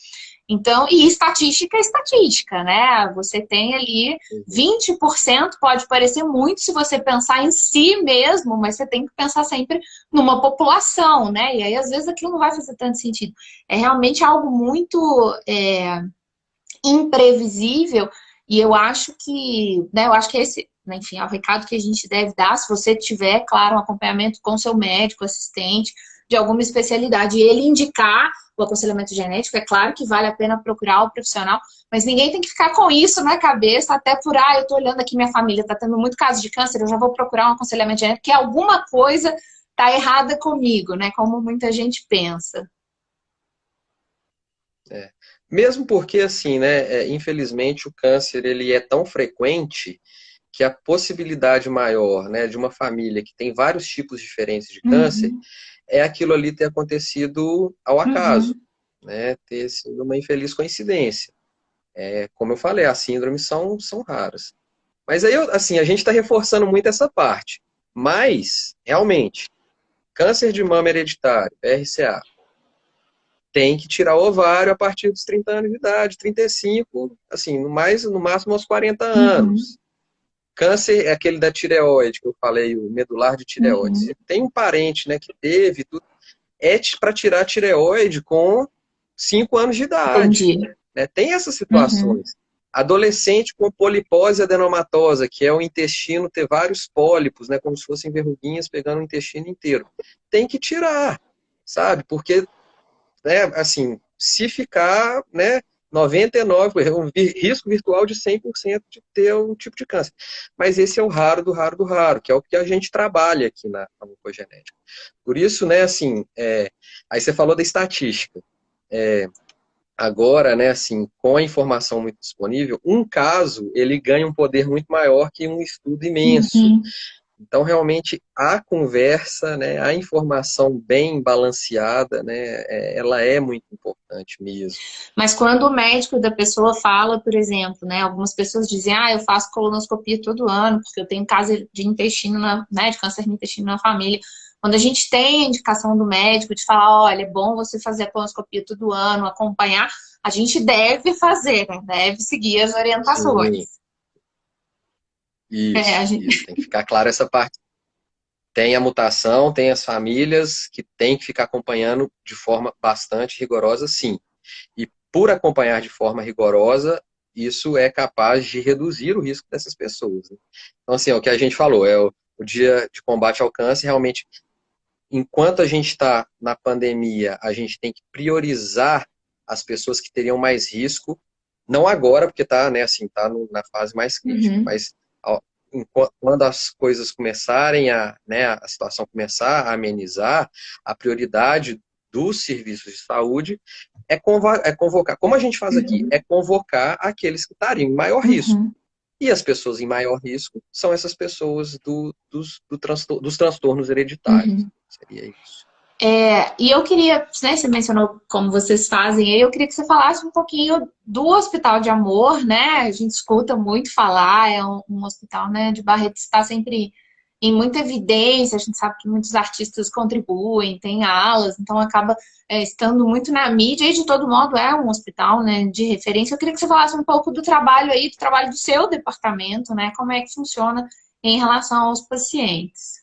Então, e estatística é estatística, né? Você tem ali Uhum. 20%, pode parecer muito se você pensar em si mesmo, mas você tem que pensar sempre numa população, né? E aí, às vezes, aquilo não vai fazer tanto sentido. É realmente algo muito imprevisível, e eu acho que esse, né, enfim, é o recado que a gente deve dar, se você tiver, claro, um acompanhamento com seu médico, assistente, de alguma especialidade, e ele indicar o aconselhamento genético, é claro que vale a pena procurar o profissional, mas ninguém tem que ficar com isso na cabeça, até por, eu tô olhando aqui minha família, tá tendo muito caso de câncer, eu já vou procurar um aconselhamento genético, porque alguma coisa tá errada comigo, né, como muita gente pensa. É. Mesmo porque, assim, né, infelizmente o câncer ele é tão frequente que a possibilidade maior, né, de uma família que tem vários tipos diferentes de câncer Uhum, é aquilo ali ter acontecido ao acaso, uhum, né, ter sido uma infeliz coincidência. Como eu falei, as síndromes são raras. Mas aí, assim, a gente está reforçando muito essa parte. Mas, realmente, câncer de mama hereditário, BRCA, tem que tirar o ovário a partir dos 30 anos de idade, 35, assim, no máximo aos 40 uhum, anos. Câncer é aquele da tireoide, que eu falei, o medular de tireoide. uhum. Se tem um parente, né, que teve, tudo, para tirar a tireoide com 5 anos de idade. Entendi. Né? Tem essas Uhum. situações. Adolescente com polipose adenomatosa, que é o intestino ter vários pólipos, né, como se fossem verruguinhas pegando o intestino inteiro. Tem que tirar, sabe? Porque, né, assim, se ficar, né, 99, é um risco virtual de 100% de ter um tipo de câncer. Mas esse é o raro do raro do raro, que é o que a gente trabalha aqui na oncogenética. Por isso, né, assim, aí você falou da estatística. Agora, né, assim, com a informação muito disponível, um caso, ele ganha um poder muito maior que um estudo imenso. Uhum. Então, realmente, a conversa, né, a informação bem balanceada, né, ela é muito importante mesmo. Mas quando o médico da pessoa fala, por exemplo, né, algumas pessoas dizem, eu faço colonoscopia todo ano, porque eu tenho câncer de intestino, né, de câncer de intestino na família. Quando a gente tem a indicação do médico de falar, olha, é bom você fazer a colonoscopia todo ano, acompanhar, a gente deve fazer, né, deve seguir as Sim, orientações. A gente... isso. Tem que ficar claro essa parte. Tem a mutação, tem as famílias que tem que ficar acompanhando de forma bastante rigorosa, sim. E por acompanhar de forma rigorosa, isso é capaz de reduzir o risco dessas pessoas, né? Então, assim, é o que a gente falou, o dia de combate ao câncer, realmente, enquanto a gente está na pandemia, a gente tem que priorizar as pessoas que teriam mais risco, não agora, porque está, né, assim, na fase mais crítica, Uhum, mas quando as coisas começarem né, a situação começar a amenizar, a prioridade dos serviços de saúde é convocar, como a gente faz aqui, uhum, é convocar aqueles que estariam em maior risco. uhum, E as pessoas em maior risco são essas pessoas dos transtornos hereditários. uhum. Seria isso. E eu queria, né, você mencionou como vocês fazem, aí eu queria que você falasse um pouquinho do Hospital de Amor, né? A gente escuta muito falar, é um hospital, né, de Barretos está sempre em muita evidência, a gente sabe que muitos artistas contribuem, tem alas, então acaba estando muito na mídia e de todo modo é um hospital, né, de referência. Eu queria que você falasse um pouco do trabalho aí, do trabalho do seu departamento, né? Como é que funciona em relação aos pacientes.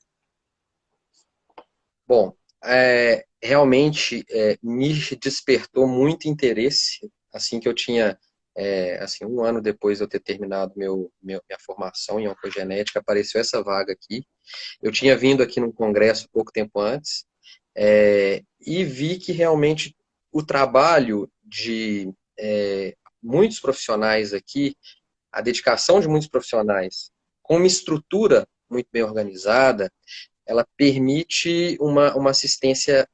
Bom, realmente me despertou muito interesse, assim que eu tinha, assim, um ano depois de eu ter terminado minha formação em oncogenética, apareceu essa vaga aqui. Eu tinha vindo aqui num congresso pouco tempo antes, e vi que realmente o trabalho de muitos profissionais aqui, a dedicação de muitos profissionais, com uma estrutura muito bem organizada, ela permite uma assistência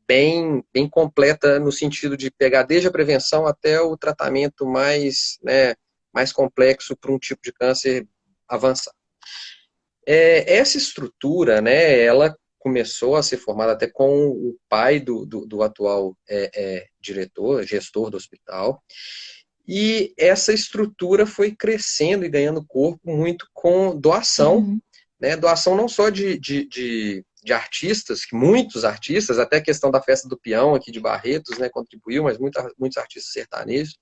bem completa no sentido de pegar desde a prevenção até o tratamento mais, né, mais complexo para um tipo de câncer avançado. Essa estrutura, né, ela começou a ser formada até com o pai do atual diretor, gestor do hospital, e essa estrutura foi crescendo e ganhando corpo muito com doação, Uhum, né? Doação não só de artistas, que muitos artistas, até a questão da festa do peão aqui de Barretos, né, contribuiu, mas muitos artistas sertanejos,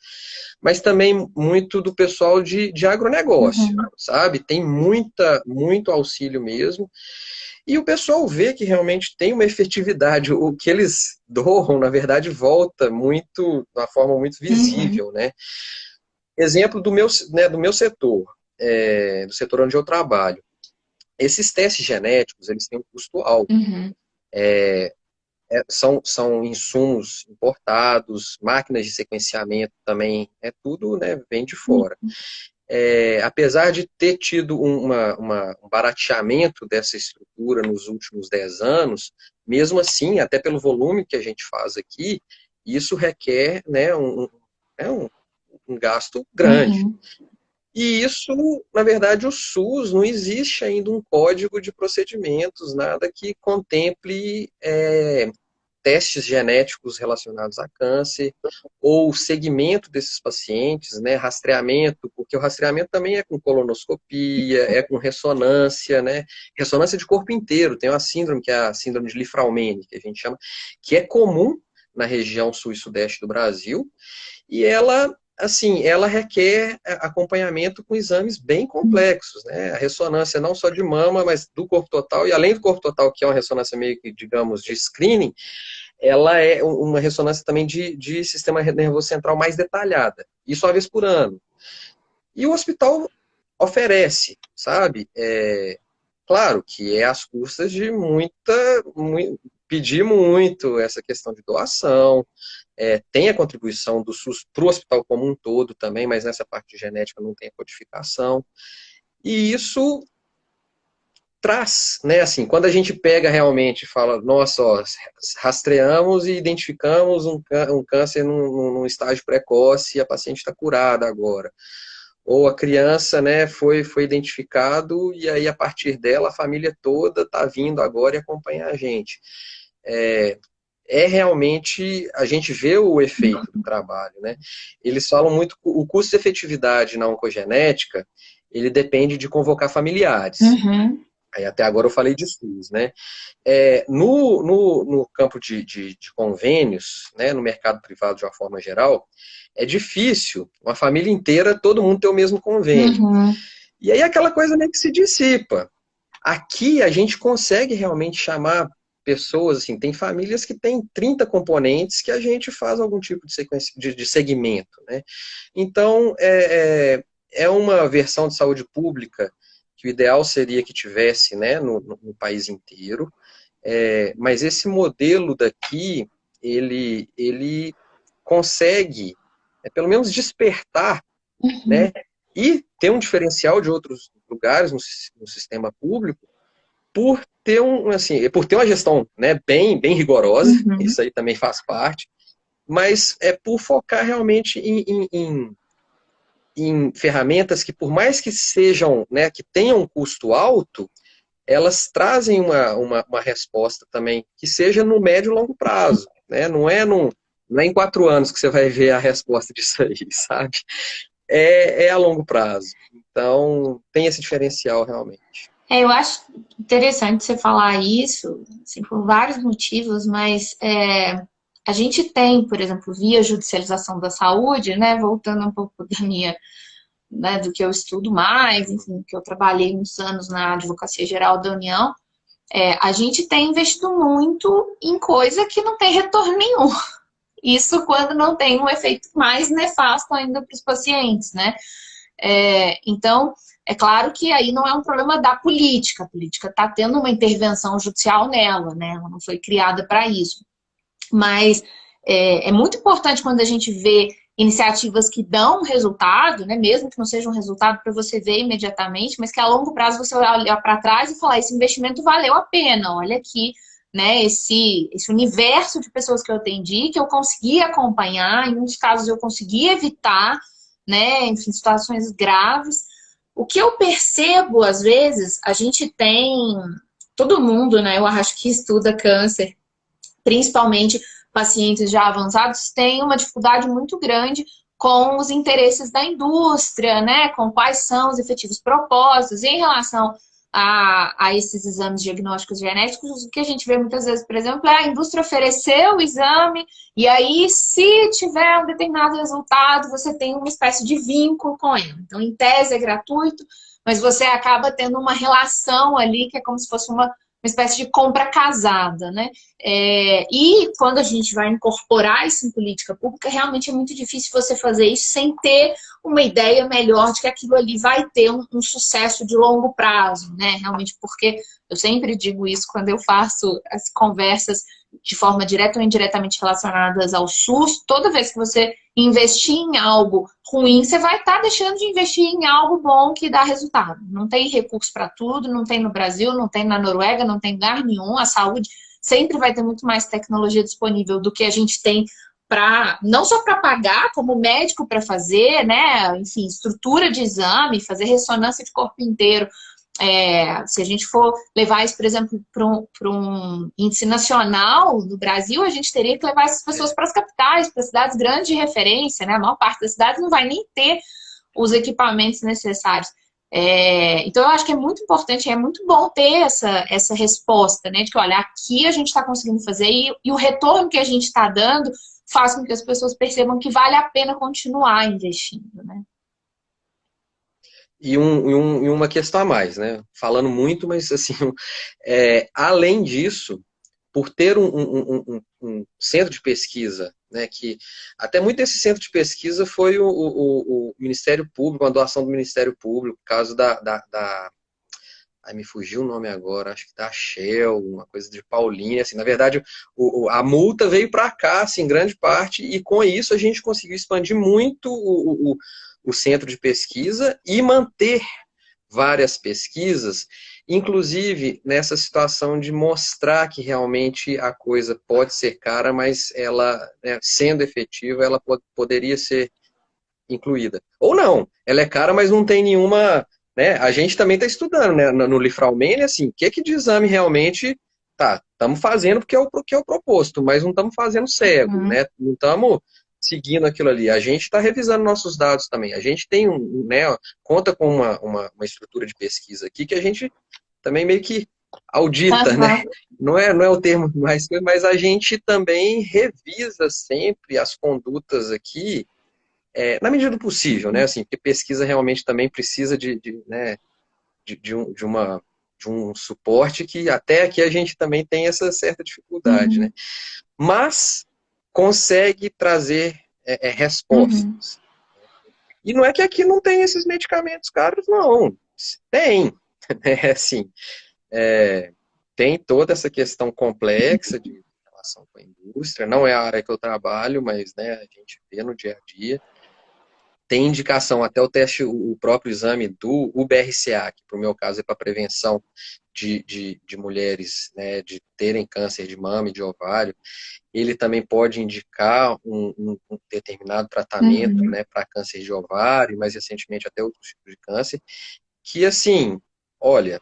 mas também muito do pessoal de agronegócio, uhum, sabe? Tem muito auxílio mesmo, e o pessoal vê que realmente tem uma efetividade, o que eles doam, na verdade, volta muito, de uma forma muito uhum, visível, né? Exemplo do meu setor, do setor onde eu trabalho. Esses testes genéticos, eles têm um custo alto. uhum, São insumos importados, máquinas de sequenciamento também, tudo, né, vem de fora. Apesar de ter tido um barateamento dessa estrutura nos últimos 10 anos, mesmo assim, até pelo volume que a gente faz aqui, isso requer, né, um gasto grande. uhum. E isso, na verdade, o SUS não existe ainda um código de procedimentos, nada que contemple testes genéticos relacionados a câncer, ou segmento desses pacientes, né, rastreamento, porque o rastreamento também é com colonoscopia, é com ressonância, né, ressonância de corpo inteiro. Tem uma síndrome, que é a síndrome de Li-Fraumeni, que a gente chama, que é comum na região sul e sudeste do Brasil, e ela, assim, ela requer acompanhamento com exames bem complexos, né? A ressonância não só de mama, mas do corpo total, e além do corpo total, que é uma ressonância meio que, digamos, de screening, ela é uma ressonância também de sistema nervoso central mais detalhada, isso uma vez por ano. E o hospital oferece, sabe? Claro que é às custas de pedir muito essa questão de doação, tem a contribuição do SUS para o hospital como um todo também, mas nessa parte de genética não tem a codificação. E isso traz, né, assim, quando a gente pega realmente e fala, nossa, ó, rastreamos e identificamos um câncer num estágio precoce e a paciente está curada agora. Ou a criança, né, foi identificado e aí a partir dela a família toda está vindo agora e acompanha a gente. É, realmente, a gente vê o efeito do trabalho, né? Eles falam muito, o custo de efetividade na oncogenética, ele depende de convocar familiares. Uhum, Aí até agora eu falei de SUS, né? No campo de convênios, né, no mercado privado de uma forma geral, é difícil uma família inteira, todo mundo ter o mesmo convênio. uhum, E aí aquela coisa meio que se dissipa. Aqui a gente consegue realmente chamar pessoas, assim, tem famílias que têm 30 componentes que a gente faz algum tipo de sequência, de segmento, né? Então, é uma versão de saúde pública que o ideal seria que tivesse, né, no país inteiro, mas esse modelo daqui, ele consegue, pelo menos despertar, né, e ter um diferencial de outros lugares no sistema público, por ter assim, por ter uma gestão, né, bem rigorosa, Uhum. isso aí também faz parte, mas é por focar realmente em ferramentas que, por mais que sejam, né, que tenham um custo alto, elas trazem uma resposta também que seja no médio e longo prazo, né? Não é em 4 anos que você vai ver a resposta disso aí, sabe? É a longo prazo. Então, tem esse diferencial realmente. Eu acho interessante você falar isso, assim, por vários motivos, mas a gente tem, por exemplo, via judicialização da saúde, né, voltando um pouco da minha, né, do que eu estudo mais, enfim, que eu trabalhei muitos anos na Advocacia Geral da União, a gente tem investido muito em coisa que não tem retorno nenhum. Isso quando não tem um efeito mais nefasto ainda para os pacientes, né? Então, é claro que aí não é um problema da política. A política está tendo uma intervenção judicial nela, né? Ela não foi criada para isso. Mas é muito importante quando a gente vê iniciativas que dão resultado, né? Mesmo que não seja um resultado para você ver imediatamente, mas que a longo prazo você olhar para trás e falar, esse investimento valeu a pena, olha aqui, né, esse universo de pessoas que eu atendi, que eu consegui acompanhar, em muitos casos eu consegui evitar, né, enfim, situações graves. O que eu percebo, às vezes, a gente tem, todo mundo, né, eu acho que estuda câncer, principalmente pacientes já avançados, têm uma dificuldade muito grande com os interesses da indústria, né? Com quais são os efetivos propósitos. E em relação a esses exames diagnósticos genéticos, o que a gente vê muitas vezes, por exemplo, é a indústria oferecer o exame e aí, se tiver um determinado resultado, você tem uma espécie de vínculo com ele. Então, em tese é gratuito, mas você acaba tendo uma relação ali que é como se fosse uma espécie de compra casada, né? E quando a gente vai incorporar isso em política pública, realmente é muito difícil você fazer isso sem ter uma ideia melhor de que aquilo ali vai ter um sucesso de longo prazo, né? Realmente, porque eu sempre digo isso quando eu faço as conversas de forma direta ou indiretamente relacionadas ao SUS, toda vez que você investir em algo ruim, você vai estar deixando de investir em algo bom que dá resultado. Não tem recurso para tudo, não tem no Brasil, não tem na Noruega, não tem em lugar nenhum. A saúde sempre vai ter muito mais tecnologia disponível do que a gente tem para, não só para pagar, como médico para fazer, né? Enfim, estrutura de exame, fazer ressonância de corpo inteiro. Se a gente for levar isso, por exemplo, para um índice nacional no Brasil, a gente teria que levar essas pessoas para as capitais, para cidades grandes de referência, né? A maior parte das cidades não vai nem ter os equipamentos necessários. Então, eu acho que é muito importante, é muito bom ter essa resposta, né? De que, olha, aqui a gente está conseguindo fazer e o retorno que a gente está dando faz com que as pessoas percebam que vale a pena continuar investindo, né? E uma questão a mais, né? Falando muito, mas assim, além disso, por ter um centro de pesquisa, né, que até muito desse centro de pesquisa foi o Ministério Público, uma doação do Ministério Público, caso ai, me fugiu o nome agora, acho que da Shell, uma coisa de Paulínia, assim, na verdade, a multa veio para cá, assim, em grande parte, e com isso a gente conseguiu expandir muito o centro de pesquisa e manter várias pesquisas, inclusive nessa situação de mostrar que realmente a coisa pode ser cara, mas ela, né, sendo efetiva, ela poderia ser incluída. Ou não, ela é cara, mas não tem nenhuma, né? A gente também está estudando, né, no Lifraumene, assim, o que de exame realmente estamos fazendo porque é o proposto, mas não estamos fazendo cego, Uhum. né? Não estamos seguindo aquilo ali. A gente está revisando nossos dados também. A gente tem né, conta com uma estrutura de pesquisa aqui que a gente também meio que audita, né? Uhum. Não é o termo mais, mas a gente também revisa sempre as condutas aqui, na medida do possível, né? Assim, porque pesquisa realmente também precisa né, de de um suporte que até aqui a gente também tem essa certa dificuldade, Uhum. né? Mas consegue trazer Uhum. respostas. E não é que aqui não tem esses medicamentos caros, não. Tem. É assim, é, tem toda essa questão complexa de relação com a indústria. Não é a área que eu trabalho, mas né, a gente vê no dia a dia. Tem indicação, até o teste, o próprio exame do UBRCA, que para o meu caso é para prevenção de mulheres, né, de terem câncer de mama e de ovário. Ele também pode indicar um determinado tratamento, Uhum. né, para câncer de ovário, mais recentemente até outros tipos de câncer, que assim, olha,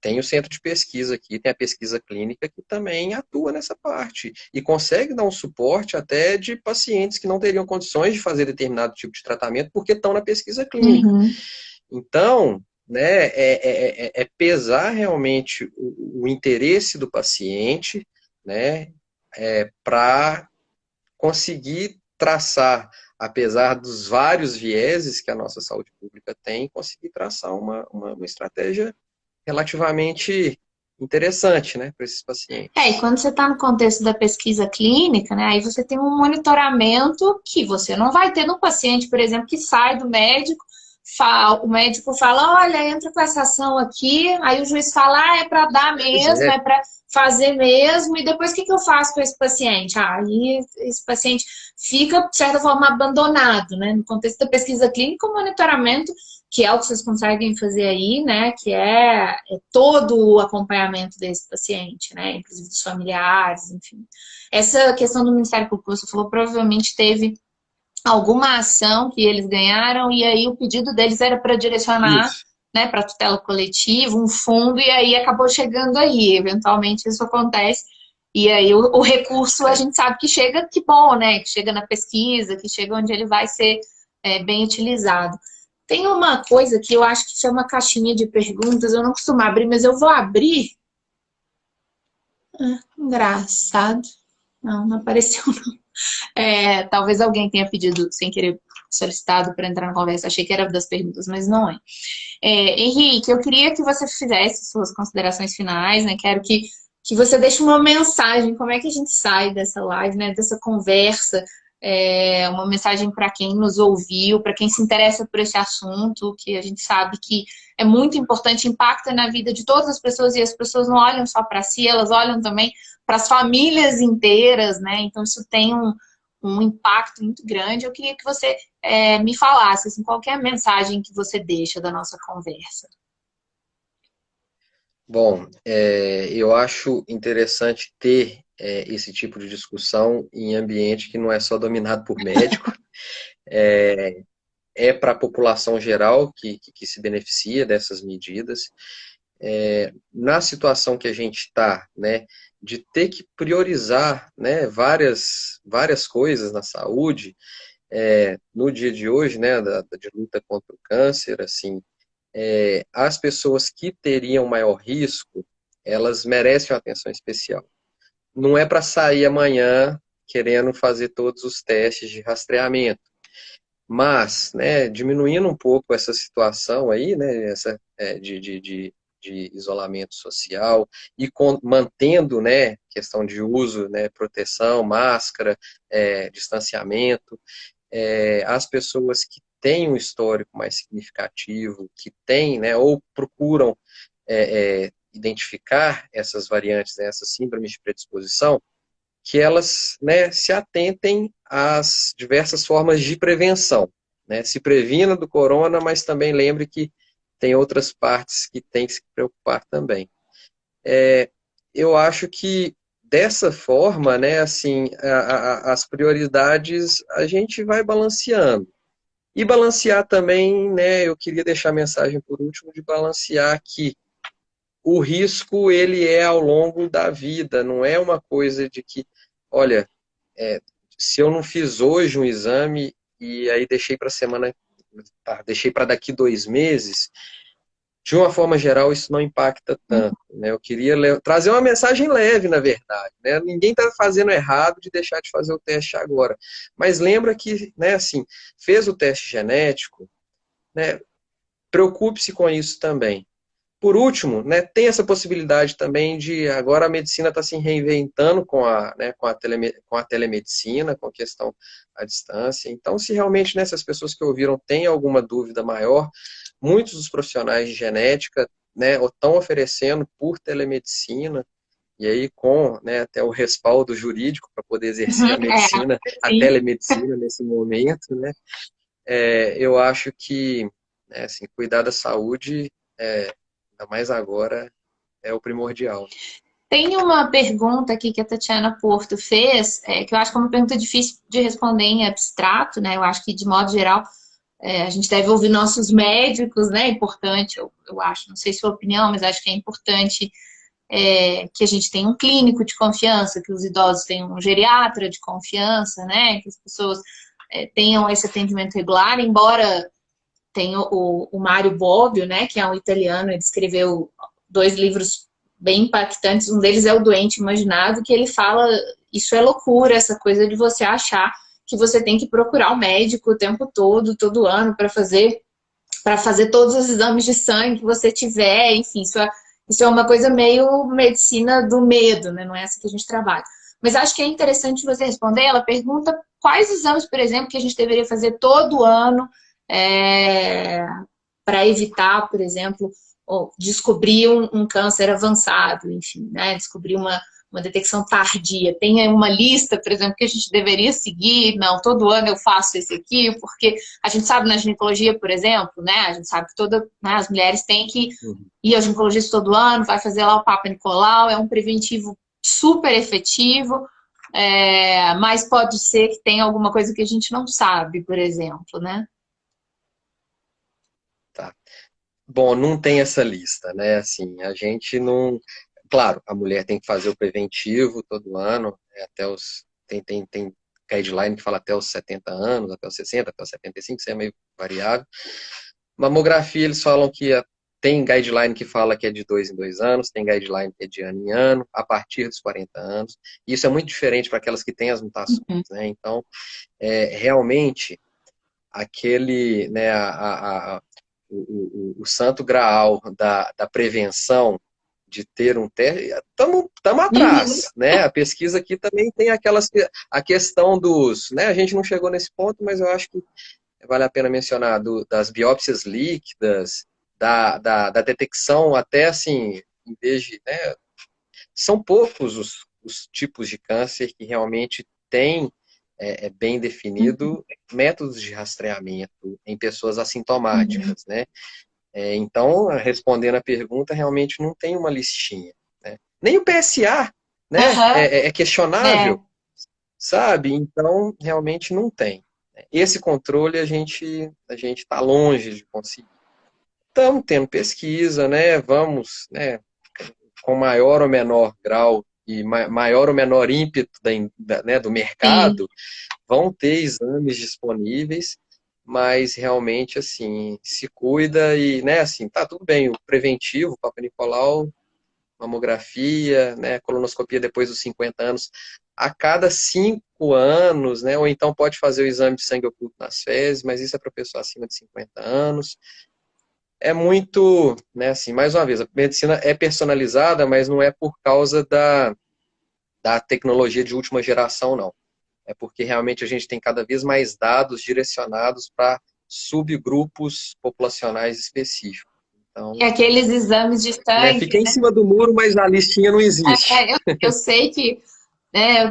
tem o centro de pesquisa aqui, tem a pesquisa clínica que também atua nessa parte e consegue dar um suporte até de pacientes que não teriam condições de fazer determinado tipo de tratamento porque estão na pesquisa clínica. Uhum. Então, né, é pesar realmente o interesse do paciente, né, para conseguir traçar, apesar dos vários vieses que a nossa saúde pública tem, conseguir traçar uma estratégia relativamente interessante, né, para esses E pacientes. quando você está no contexto da pesquisa clínica, né, aí você tem um monitoramento que você não vai ter no paciente, por exemplo, que sai do médico, o médico fala, olha, entra com essa ação aqui, aí o juiz fala, ah, é para dar Pois mesmo, é, é para fazer mesmo, e depois o que que eu faço com esse paciente? Ah, aí esse paciente fica, de certa forma, abandonado, né? No contexto da pesquisa clínica, o monitoramento que é o que vocês conseguem fazer aí, né? Que é todo o acompanhamento desse paciente, né? Inclusive dos familiares, enfim. Essa questão do Ministério Público, você falou, provavelmente teve alguma ação que eles ganharam e aí o pedido deles era para direcionar, isso. né, para tutela coletiva, um fundo, e aí acabou chegando aí. Eventualmente isso acontece. E aí o recurso a É. gente sabe que chega, que bom, né? Que chega na pesquisa, que chega onde ele vai ser bem utilizado. Tem uma coisa que eu acho que chama caixinha de perguntas, eu não costumo abrir, mas eu vou abrir. Engraçado. Não, não apareceu. Talvez alguém tenha pedido sem querer solicitado para entrar na conversa. Achei que era das perguntas, mas não é. Henrique, eu queria que você fizesse suas considerações finais, né? Quero que você deixe uma mensagem. Como é que a gente sai dessa live, né? Dessa conversa? Uma mensagem para quem nos ouviu, para quem se interessa por esse assunto, que a gente sabe que é muito importante, impacta na vida de todas as pessoas e as pessoas não olham só para si, elas olham também para as famílias inteiras, né? Então isso tem um impacto muito grande. Eu queria que você me falasse assim, qual que é a mensagem que você deixa da nossa conversa. Bom, eu acho interessante ter esse tipo de discussão em ambiente que não é só dominado por médico, é para a população geral que se beneficia dessas medidas. Na situação que a gente está, né, de ter que priorizar, né, várias coisas na saúde, no dia de hoje, né, de luta contra o câncer, assim, as pessoas que teriam maior risco, elas merecem uma atenção especial. Não é para sair amanhã querendo fazer todos os testes de rastreamento, mas, né, diminuindo um pouco essa situação aí, né, de isolamento social e mantendo, né, questão de uso, né, proteção, máscara, distanciamento, as pessoas que têm um histórico mais significativo, que têm, né, ou procuram identificar essas variantes, né, essas síndromes de predisposição, que elas, né, se atentem às diversas formas de prevenção, né? Se previna do corona, mas também lembre que tem outras partes que tem que se preocupar também. Eu acho que dessa forma, né, assim, as prioridades a gente vai balanceando. E balancear também, né, eu queria deixar a mensagem por último de balancear que o risco ele é ao longo da vida, não é uma coisa de que, olha, é, se eu não fiz hoje um exame e aí deixei para semana, tá, deixei para daqui 2 meses, de uma forma geral isso não impacta tanto, né? Eu queria trazer uma mensagem leve, na verdade, né? Ninguém está fazendo errado de deixar de fazer o teste agora, mas lembra que, né, assim, fez o teste genético, né? Preocupe-se com isso também. por último, né, tem essa possibilidade também de agora a medicina está se reinventando com com a telemedicina, com a questão à distância. Então, se realmente nessas pessoas que ouviram têm alguma dúvida maior, muitos dos profissionais de genética, né, estão oferecendo por telemedicina, e aí com, né, até o respaldo jurídico para poder exercer a medicina, a Sim. telemedicina nesse momento, né, eu acho que, né, assim, cuidar da saúde, ainda mais agora, é o primordial. Tem uma pergunta aqui que a Tatiana Porto fez, que eu acho que é uma pergunta difícil de responder em abstrato, né? Eu acho que, de modo geral, a gente deve ouvir nossos médicos, né? É importante, eu acho, não sei sua opinião, mas acho que é importante que a gente tenha um clínico de confiança, que os idosos tenham um geriatra de confiança, né? Que as pessoas tenham esse atendimento regular, embora tenha o Mário Bobbio, né? Que é um italiano, ele escreveu 2 livros bem impactantes, um deles é O Doente Imaginado, que ele fala, isso é loucura, essa coisa de você achar que você tem que procurar o médico o tempo todo, todo ano, para fazer todos os exames de sangue que você tiver, enfim, isso é uma coisa meio medicina do medo, né? Não é essa que a gente trabalha. Mas acho que é interessante você responder. Ela pergunta quais exames, por exemplo, que a gente deveria fazer todo ano para evitar, por exemplo, descobrir um câncer avançado, enfim, né? Descobrir uma detecção tardia. Tem uma lista, por exemplo, que a gente deveria seguir. Não, todo ano eu faço esse aqui, porque a gente sabe na ginecologia, por exemplo, né? A gente sabe que né, as mulheres têm que ir ao ginecologista todo ano, vai fazer lá o Papa Nicolau, é um preventivo super efetivo, mas pode ser que tenha alguma coisa que a gente não sabe, por exemplo, né? Tá. Bom, não tem essa lista, né? Assim, a gente não. Claro, a mulher tem que fazer o preventivo todo ano, até os. Tem guideline que fala até os 70 anos, até os 60, até os 75, isso é meio variável. Mamografia, eles falam que tem guideline que fala que é de 2 em 2 anos, tem guideline que é de ano em ano, a partir dos 40 anos. Isso é muito diferente para aquelas que têm as mutações, né? Então, realmente, aquele, né, o santo graal da prevenção de ter um teste, estamos atrás, né? A pesquisa aqui também tem a questão dos, né? A gente não chegou nesse ponto, mas eu acho que vale a pena mencionar das biópsias líquidas, da detecção até assim, em vez de, né, são poucos os tipos de câncer que realmente têm bem definido métodos de rastreamento em pessoas assintomáticas, né? Então, respondendo a pergunta, realmente não tem uma listinha, né? Nem o PSA, né? É questionável, sabe? Então, realmente não tem. Esse controle a gente está longe de conseguir. Estamos tendo pesquisa, né? Vamos, né, com maior ou menor grau e maior ou menor ímpeto né, do mercado, vão ter exames disponíveis, mas realmente, assim, se cuida e, né, assim, tá tudo bem, o preventivo, Papa Nicolau, mamografia, né, colonoscopia depois dos 50 anos, a cada 5 anos, né, ou então pode fazer o exame de sangue oculto nas fezes, mas isso é para pessoa acima de 50 anos. É muito, né, assim, mais uma vez, a medicina é personalizada, mas não é por causa da tecnologia de última geração, não. É porque realmente a gente tem cada vez mais dados direcionados para subgrupos populacionais específicos. Então, Aqueles exames de né, sangue, fica em cima do muro, mas a listinha não existe. eu sei que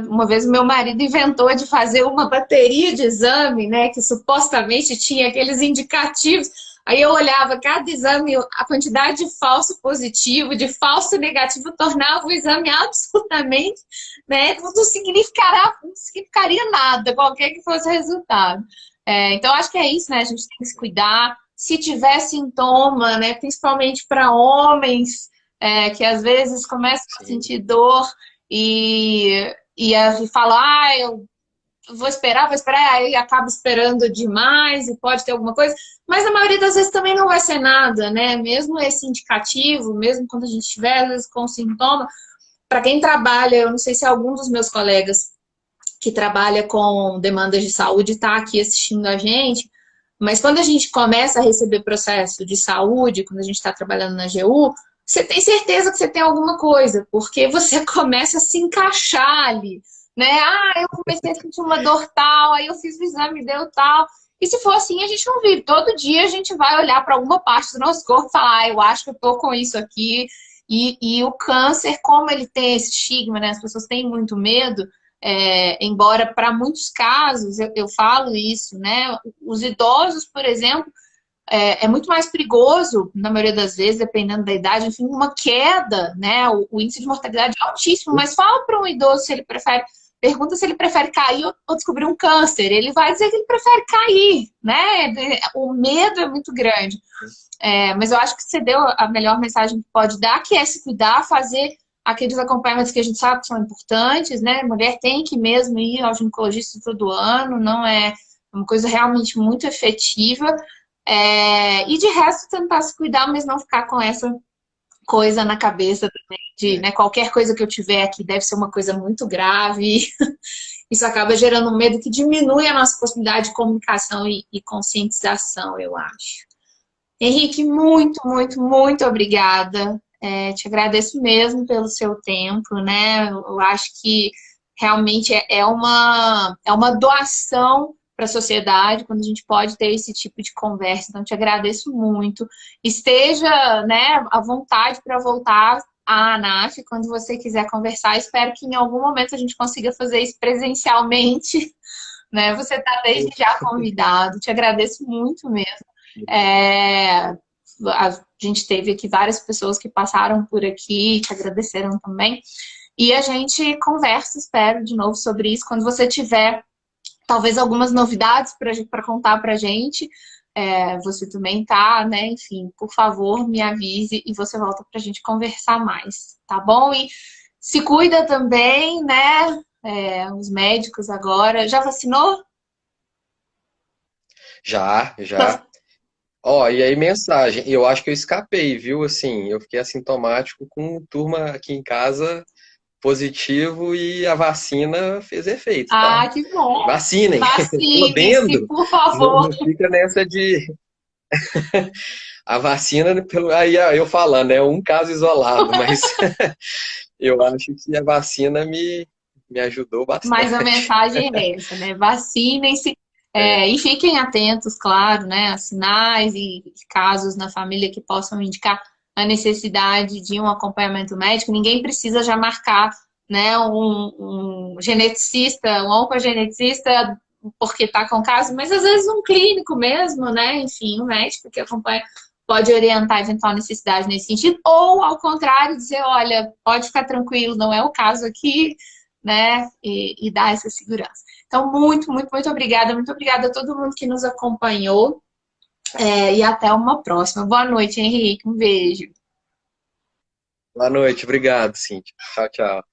uma vez o meu marido inventou de fazer uma bateria de exame, né, que supostamente tinha aqueles indicativos. Aí eu olhava cada exame, a quantidade de falso positivo, de falso negativo, tornava o exame absolutamente, né, não significaria nada, qualquer que fosse o resultado. Então, acho que é isso, né, a gente tem que se cuidar. Se tiver sintoma, né, principalmente para homens, que às vezes começam a sentir dor, e fala, eu vou esperar, aí acaba esperando demais e pode ter alguma coisa, mas na maioria das vezes também não vai ser nada, né? Mesmo esse indicativo, mesmo quando a gente estiver, às vezes, com sintoma, para quem trabalha, eu não sei se algum dos meus colegas que trabalha com demandas de saúde está aqui assistindo a gente, Mas quando a gente começa a receber processo de saúde, quando a gente está trabalhando na GU, você tem certeza que você tem alguma coisa, porque você começa a se encaixar ali, né? Ah, eu comecei a sentir uma dor tal, aí eu fiz o exame, deu tal. E se for assim, a gente não vive. Todo dia a gente vai olhar para alguma parte do nosso corpo e falar, ah, eu acho que eu tô com isso aqui. E o câncer, como ele tem esse estigma, né? As pessoas têm muito medo, embora para muitos casos, eu falo isso, né? Os idosos, por exemplo, é muito mais perigoso, na maioria das vezes, dependendo da idade, enfim, uma queda, né? O índice de mortalidade é altíssimo, mas fala para um idoso se ele prefere, pergunta se ele prefere cair ou descobrir um câncer. Ele vai dizer que ele prefere cair, né? O medo é muito grande. Mas eu acho que você deu a melhor mensagem que pode dar, que é se cuidar, fazer aqueles acompanhamentos que a gente sabe que são importantes, né? A mulher tem que mesmo ir ao ginecologista todo ano, não é uma coisa realmente muito efetiva. E de resto, tentar se cuidar, mas não ficar com essa coisa na cabeça também, de né, qualquer coisa que eu tiver aqui deve ser uma coisa muito grave. Isso acaba gerando um medo que diminui a nossa possibilidade de comunicação e conscientização, eu acho. Henrique, muito, muito, muito obrigada. Te agradeço mesmo pelo seu tempo, né? Eu acho que realmente é uma doação para a sociedade quando a gente pode ter esse tipo de conversa. Então, te agradeço muito. Esteja, né, à vontade para voltar à ANAF quando você quiser conversar. Espero que em algum momento a gente consiga fazer isso presencialmente, né? Você está desde já convidado. Te agradeço muito mesmo. A gente teve aqui várias pessoas que passaram por aqui, te agradeceram também. E a gente conversa, espero, de novo sobre isso. Quando você tiver, talvez, algumas novidades para contar pra gente, você também tá, né? Enfim, por favor, me avise e você volta pra gente conversar mais, tá bom? E se cuida também, né? Os médicos agora. Já vacinou? Já, já. Ó, e aí mensagem, eu acho que eu escapei, viu? Assim, eu fiquei assintomático com turma aqui em casa positivo e a vacina fez efeito, tá? Ah, que bom! Vacinem, Vacine-se, podendo, por não, favor. não fica nessa de a vacina, pelo aí eu falando, é um caso isolado, mas eu acho que a vacina me ajudou Mas a bastante. mensagem é essa, né? Vacinem-se, É, e fiquem atentos, claro, né? A sinais e casos na família que possam indicar a necessidade de um acompanhamento médico. Ninguém precisa já marcar, né, um geneticista, um oncogeneticista, porque está com caso, mas às vezes um clínico mesmo, né? Enfim, um médico que acompanha pode orientar eventual necessidade nesse sentido, ou ao contrário, dizer, olha, pode ficar tranquilo, não é o caso aqui, né? E dar essa segurança. Então, muito, muito, muito obrigada a todo mundo que nos acompanhou, e até uma próxima. Boa noite, Henrique, um beijo. boa noite, obrigado, Cíntia. Tchau, tchau.